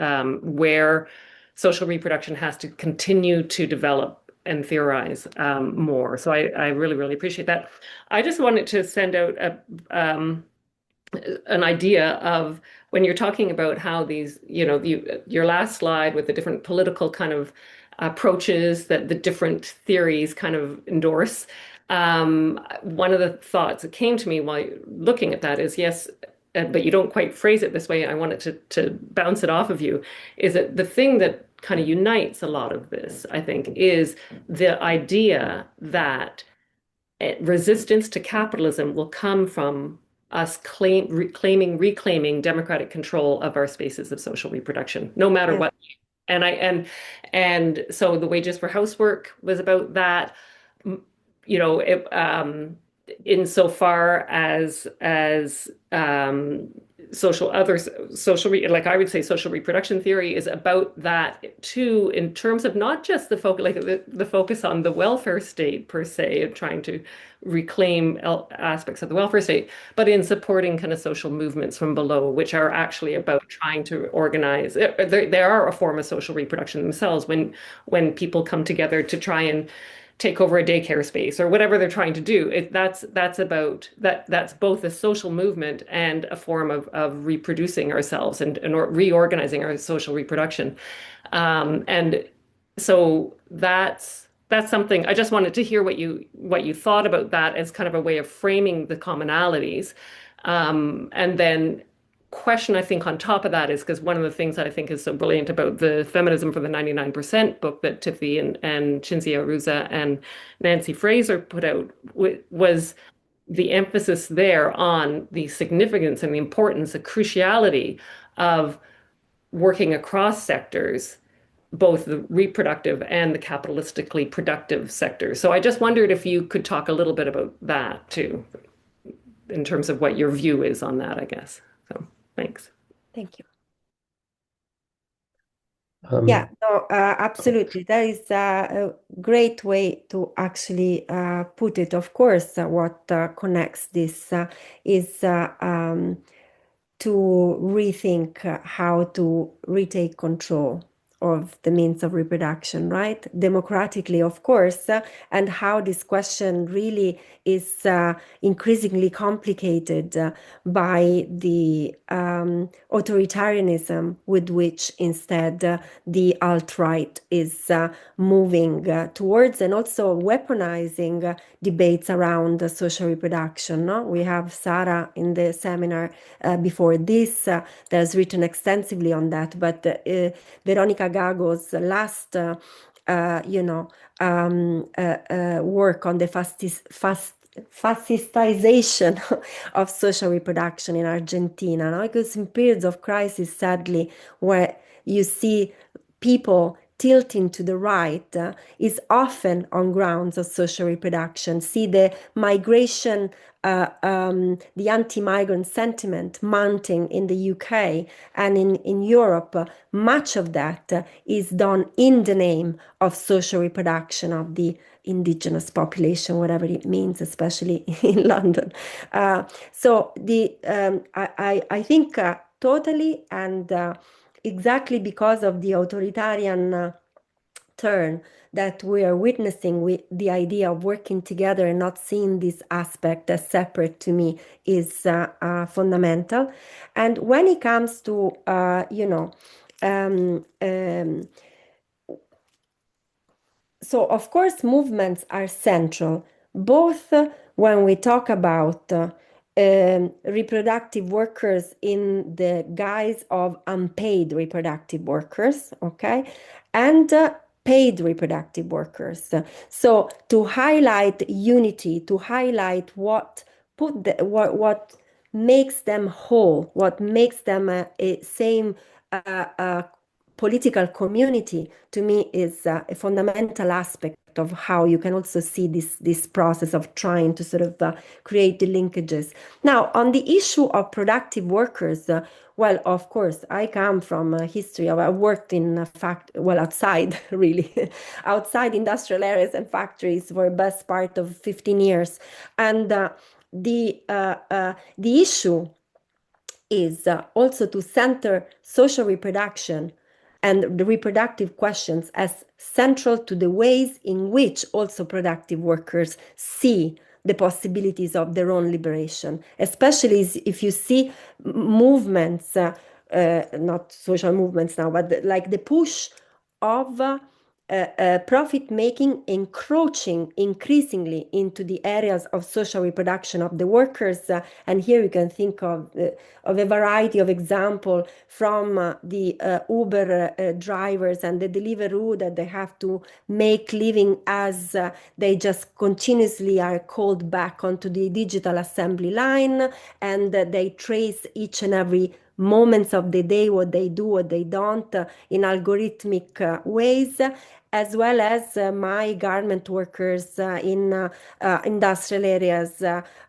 where social reproduction has to continue to develop and theorize more. So I really, really appreciate that. I just wanted to send out an idea of, when you're talking about how these, your last slide with the different political kind of approaches that the different theories kind of endorse. One of the thoughts that came to me while looking at that is, yes, but you don't quite phrase it this way. I wanted to bounce it off of you. Is that the thing that kind of unites a lot of this, I think, is the idea that resistance to capitalism will come from us reclaiming democratic control of our spaces of social reproduction, no matter Yeah. what. And so the Wages for Housework was about that. Insofar as like I would say social reproduction theory is about that too, in terms of not just the focus, like the focus on the welfare state per se, and trying to reclaim aspects of the welfare state, but in supporting kind of social movements from below, which are actually about trying to organize. They are a form of social reproduction themselves, when people come together to try and take over a daycare space or whatever they're trying to do. That's both a social movement and a form of reproducing ourselves and reorganizing our social reproduction. And so that's something I just wanted to hear what you thought about that, as kind of a way of framing the commonalities. And then question, I think, on top of that is, because one of the things that I think is so brilliant about the Feminism for the 99% book that Tithi and Cinzia Arruzza and Nancy Fraser put out was the emphasis there on the significance and the importance, the cruciality of working across sectors, both the reproductive and the capitalistically productive sectors. So I just wondered if you could talk a little bit about that too, in terms of what your view is on that, I guess. So thanks. Thank you. Um, Yeah, no, absolutely. That is a great way to actually put it. Of course, what connects this is to rethink how to retake control of the means of reproduction, right? Democratically, of course, and how this question really is increasingly complicated by the authoritarianism with which instead the alt-right is moving towards, and also weaponizing debates around social reproduction. No? We have Sarah in the seminar before this that has written extensively on that, but Veronica Gago's last work on the fascistization of social reproduction in Argentina, no? Because in periods of crisis, sadly, where you see people tilting to the right is often on grounds of social reproduction. See the migration, the anti-migrant sentiment mounting in the UK and in Europe. Much of that is done in the name of social reproduction of the indigenous population, whatever it means, especially in London. So I think totally, and exactly because of the authoritarian turn that we are witnessing, with the idea of working together and not seeing this aspect as separate, to me, is fundamental. And when it comes to So, of course, movements are central, both when we talk about reproductive workers in the guise of unpaid reproductive workers, okay, and paid reproductive workers. So, to highlight unity, to highlight what makes them whole, what makes them a same political community, to me is a fundamental aspect of how you can also see this process of trying to sort of create the linkages. Now, on the issue of productive workers, well, of course, I come from a history of, I worked in outside, really, outside industrial areas and factories for the best part of 15 years. And the issue is also to center social reproduction and the reproductive questions as central to the ways in which also productive workers see the possibilities of their own liberation, especially if you see movements, not social movements now, but like the push of profit making encroaching increasingly into the areas of social reproduction of the workers. And here you can think of a variety of examples from the Uber drivers and the Deliveroo, that they have to make living as they just continuously are called back onto the digital assembly line, and they trace each and every moments of the day, what they do, what they don't, in algorithmic ways, as well as my garment workers in industrial areas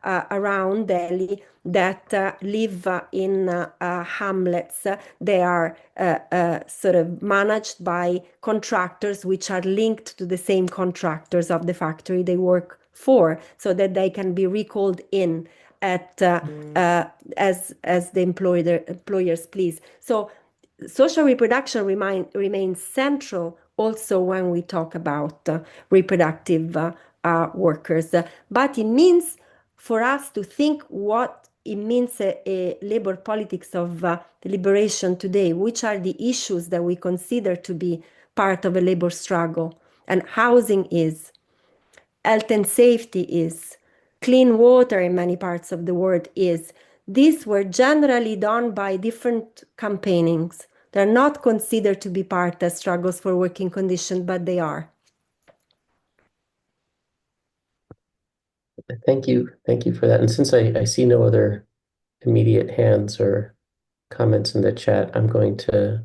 around Delhi that live in hamlets. They are sort of managed by contractors which are linked to the same contractors of the factory they work for, so that they can be recalled in at as the employers please. So social reproduction remains central also when we talk about reproductive workers. But it means for us to think what it means a labor politics of liberation today, which are the issues that we consider to be part of a labor struggle. And housing is, health and safety is, clean water in many parts of the world is. These were generally done by different campaignings. They're not considered to be part of struggles for working conditions, but they are. Thank you. Thank you for that. And since I see no other immediate hands or comments in the chat, I'm going to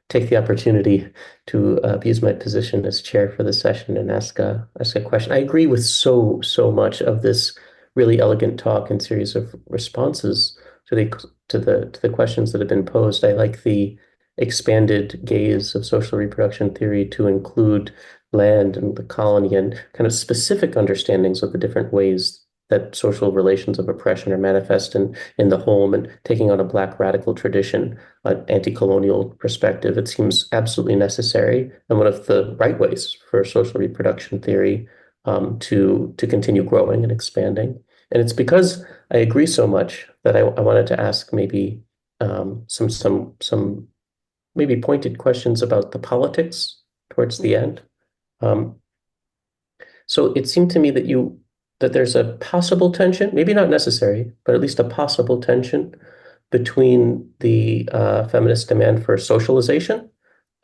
take the opportunity to use my position as chair for the session and ask a question. I agree with so much of this really elegant talk and series of responses to the questions that have been posed. I like the expanded gaze of social reproduction theory to include land and the colony and kind of specific understandings of the different ways that social relations of oppression are manifest in the home, and taking on a Black radical tradition, an anti-colonial perspective. It seems absolutely necessary and one of the right ways for social reproduction theory to continue growing and expanding. And it's because I agree so much that I wanted to ask maybe some maybe pointed questions about the politics towards the end. So it seemed to me that there's a possible tension, maybe not necessary, but at least a possible tension between the feminist demand for socialization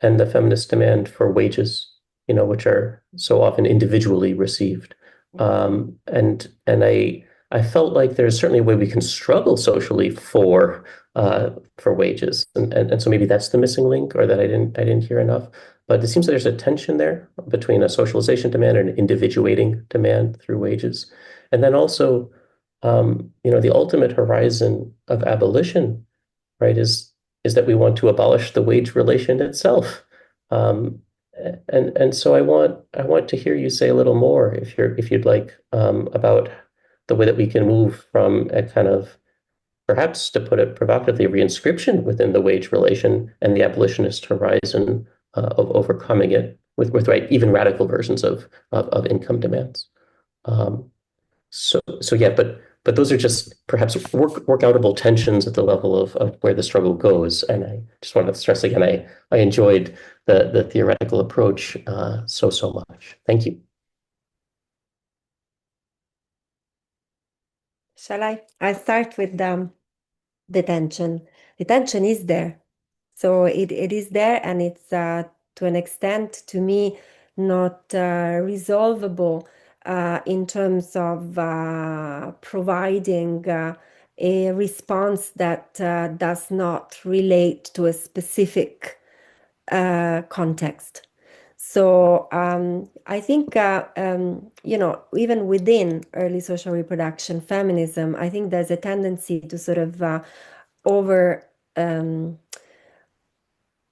and the feminist demand for wages, which are so often individually received. And I felt like there's certainly a way we can struggle socially for wages, and so maybe that's the missing link, or that I didn't hear enough. But it seems that there's a tension there between a socialization demand and an individuating demand through wages. And then also, the ultimate horizon of abolition, right, is that we want to abolish the wage relation itself. And so I want to hear you say a little more, if you'd like, about the way that we can move from a kind of, perhaps to put it provocatively, reinscription within the wage relation and the abolitionist horizon of overcoming it with right, even radical versions of income demands. So yeah, but but those are just perhaps workoutable tensions at the level of where the struggle goes. And I just want to stress again, I enjoyed the theoretical approach so much. Thank you. Shall I? I'll start with the tension. The tension is there. So it is there, and it's to an extent, to me, not resolvable in terms of providing a response that does not relate to a specific context. So I think, even within early social reproduction feminism, I think there's a tendency to sort of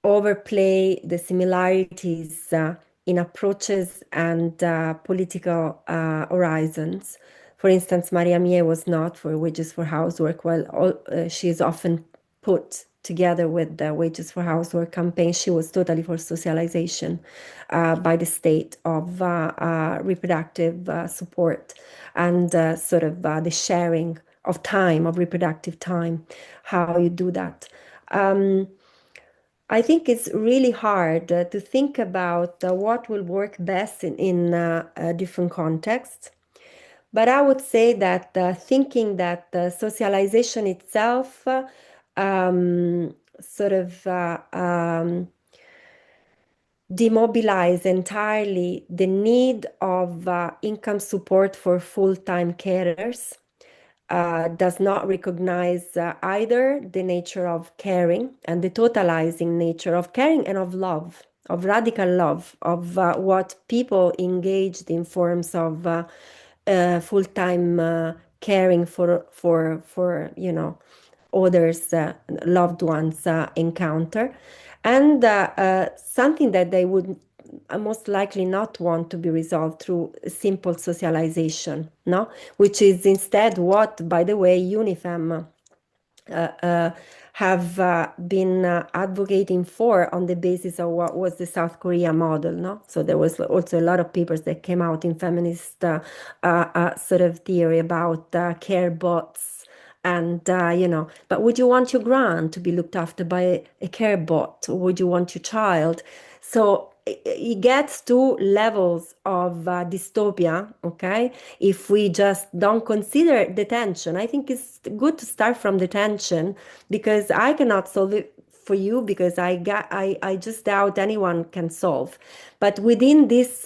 overplay the similarities in approaches and political horizons. For instance, Maria Mie was not for wages for housework, while she is often put together with the wages for housework campaign. She was totally for socialization by the state of reproductive support and sort of the sharing of time, of reproductive time, how you do that. I think it's really hard to think about what will work best in different contexts. But I would say that thinking that socialization itself sort of demobilize entirely the need of income support for full-time carers does not recognize either the nature of caring and the totalizing nature of caring and of love, of radical love, of what people engaged in forms of full-time caring for others, loved ones encounter, and something that they would most likely not want to be resolved through simple socialization, no? Which is instead what, by the way, UNIFEM have been advocating for on the basis of what was the South Korea model, no? So there was also a lot of papers that came out in feminist sort of theory about care bots. And, but would you want your grand to be looked after by a care bot, or would you want your child? So it gets to levels of dystopia, okay? If we just don't consider the tension. I think it's good to start from the tension, because I cannot solve it for you, because I just doubt anyone can solve. But within this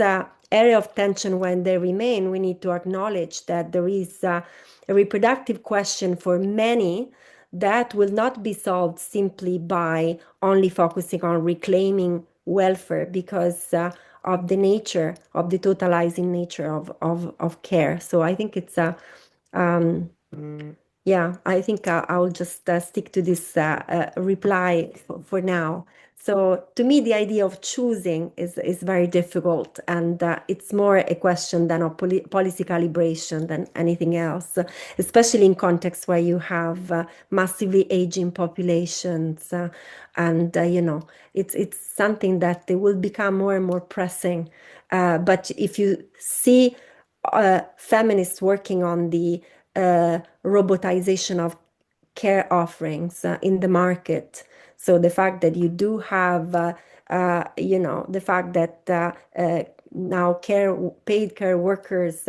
area of tension, when they remain, we need to acknowledge that there is a reproductive question for many that will not be solved simply by only focusing on reclaiming welfare, because of the nature of the totalizing nature of care. So I think it's yeah, I think I'll just stick to this reply for now. So to me, the idea of choosing is very difficult, and it's more a question than of policy calibration than anything else, especially in contexts where you have massively aging populations, and it's something that they will become more and more pressing. But if you see feminists working on the robotization of care offerings in the market. So the fact that you do have, the fact that now paid care workers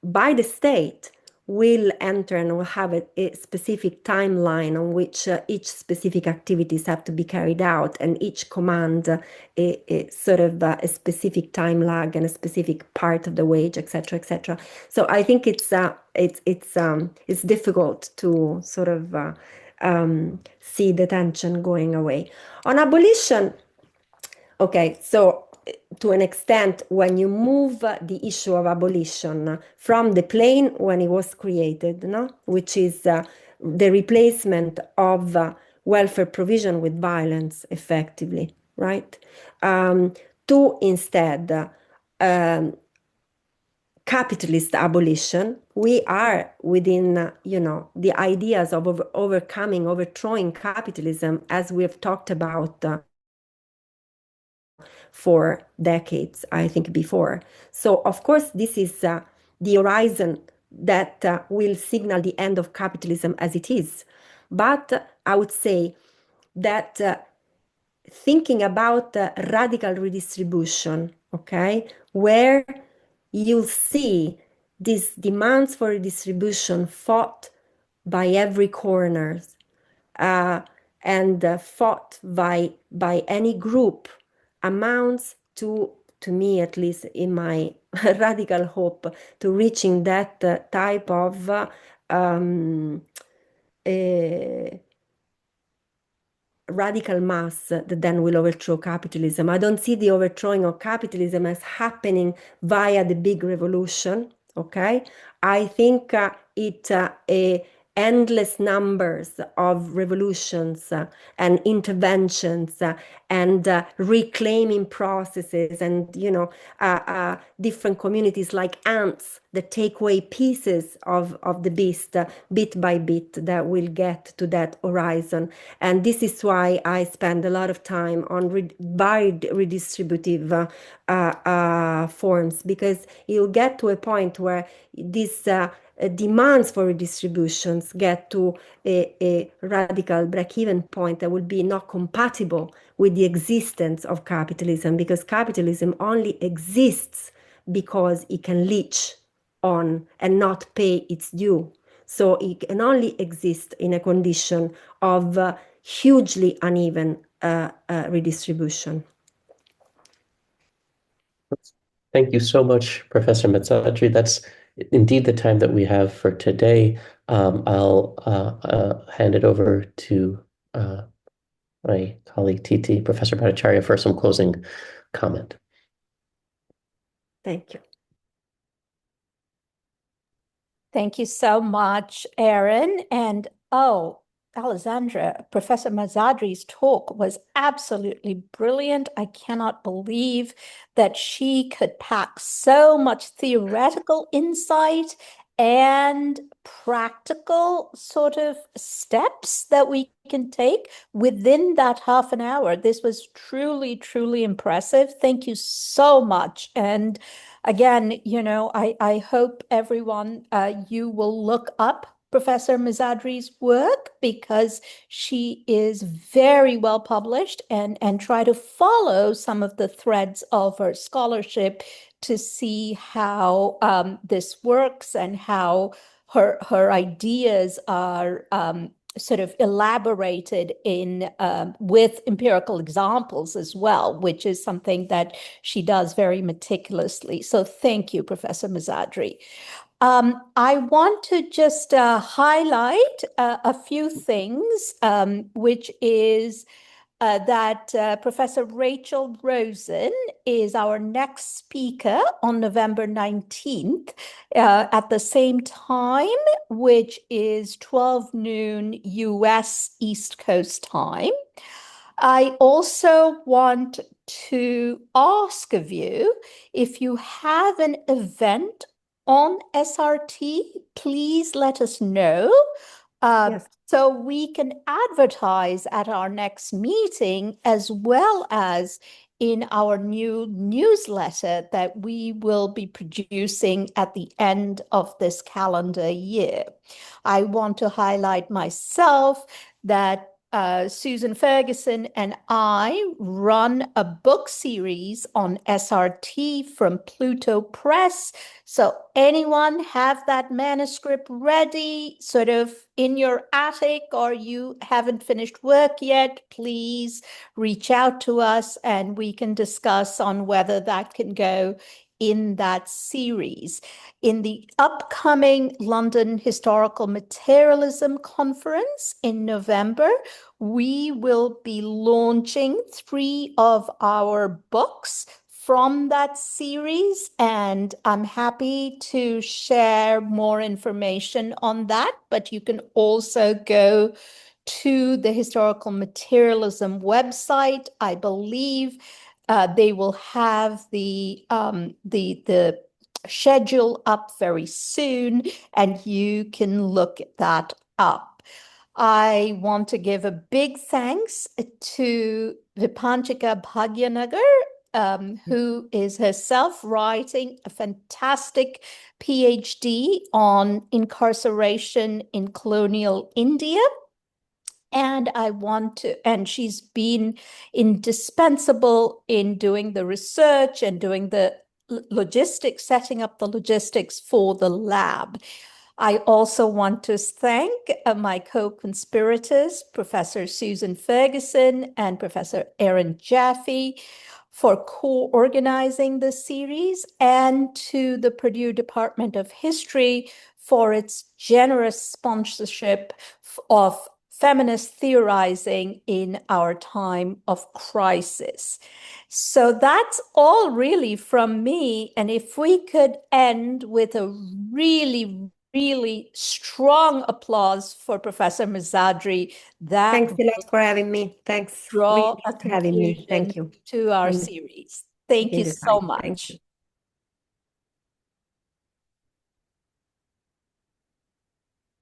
by the state will enter and will have a specific timeline on which each specific activities have to be carried out, and each command a sort of a specific time lag and a specific part of the wage, etc., etc. So I think it's difficult to sort of see the tension going away. On abolition, okay, so to an extent, when you move the issue of abolition from the plane when it was created, no? Which is the replacement of welfare provision with violence, effectively, right? To instead capitalist abolition, we are within, the ideas of overthrowing capitalism, as we have talked about for decades, I think, before. So, of course, this is the horizon that will signal the end of capitalism as it is. But I would say that thinking about radical redistribution, okay, where you'll see these demands for redistribution fought by every corner, and fought by any group, amounts to me, at least in my radical hope, to reaching that type of radical mass that then will overthrow capitalism. I don't see the overthrowing of capitalism as happening via the big revolution, okay? I think it endless numbers of revolutions and interventions and reclaiming processes, and different communities like ants that take away pieces of the beast bit by bit, that will get to that horizon. And this is why I spend a lot of time on varied redistributive forms, because you'll get to a point where these demands for redistributions get to a radical break-even point that will be not compatible with the existence of capitalism, because capitalism only exists because it can leech on and not pay its due. So it can only exist in a condition of hugely uneven redistribution. Thank you so much, Professor Mezzadri. That's indeed the time that we have for today. I'll hand it over to my colleague Tithi, Professor Bhattacharya, for some closing comment. Thank you. Thank you so much, Aaron. And Alessandra, Professor Mezzadri's talk was absolutely brilliant. I cannot believe that she could pack so much theoretical insight and practical sort of steps that we can take within that half an hour. This was truly, truly impressive. Thank you so much. And again, I hope everyone, you will look up Professor Mezzadri's work, because she is very well published, and try to follow some of the threads of her scholarship to see how this works, and how her ideas are sort of elaborated in with empirical examples as well, which is something that she does very meticulously. So thank you, Professor Mezzadri. I want to just highlight a few things, which is that Professor Rachel Rosen is our next speaker on November 19th at the same time, which is 12 noon US East Coast time. I also want to ask of you, if you have an event on SRT, please let us know. Yes. So we can advertise at our next meeting, as well as in our new newsletter that we will be producing at the end of this calendar year. I want to highlight myself that Susan Ferguson and I run a book series on SRT from Pluto Press. So anyone have that manuscript ready, sort of in your attic, or you haven't finished work yet, please reach out to us and we can discuss on whether that can go in that series. In the upcoming London Historical Materialism Conference in November, we will be launching 3 of our books from that series, and I'm happy to share more information on that, but you can also go to the Historical Materialism website. I believe they will have the schedule up very soon, and you can look that up. I want to give a big thanks to Vipanchika Bhagyanagar who is herself writing a fantastic PhD on incarceration in colonial India. And and she's been indispensable in doing the research and doing the logistics, setting up the logistics for the lab. I also want to thank my co-conspirators, Professor Susan Ferguson and Professor Aaron Jaffe, for co-organizing this series, and to the Purdue Department of History for its generous sponsorship of feminist theorizing in our time of crisis. So that's all really from me. And if we could end with a really, really strong applause for Professor Mezzadri, that Thanks a lot for having me. Thanks draw really a for having me. Thank conclusion you. to our And series. Thank taking you the so time. Thank much. you.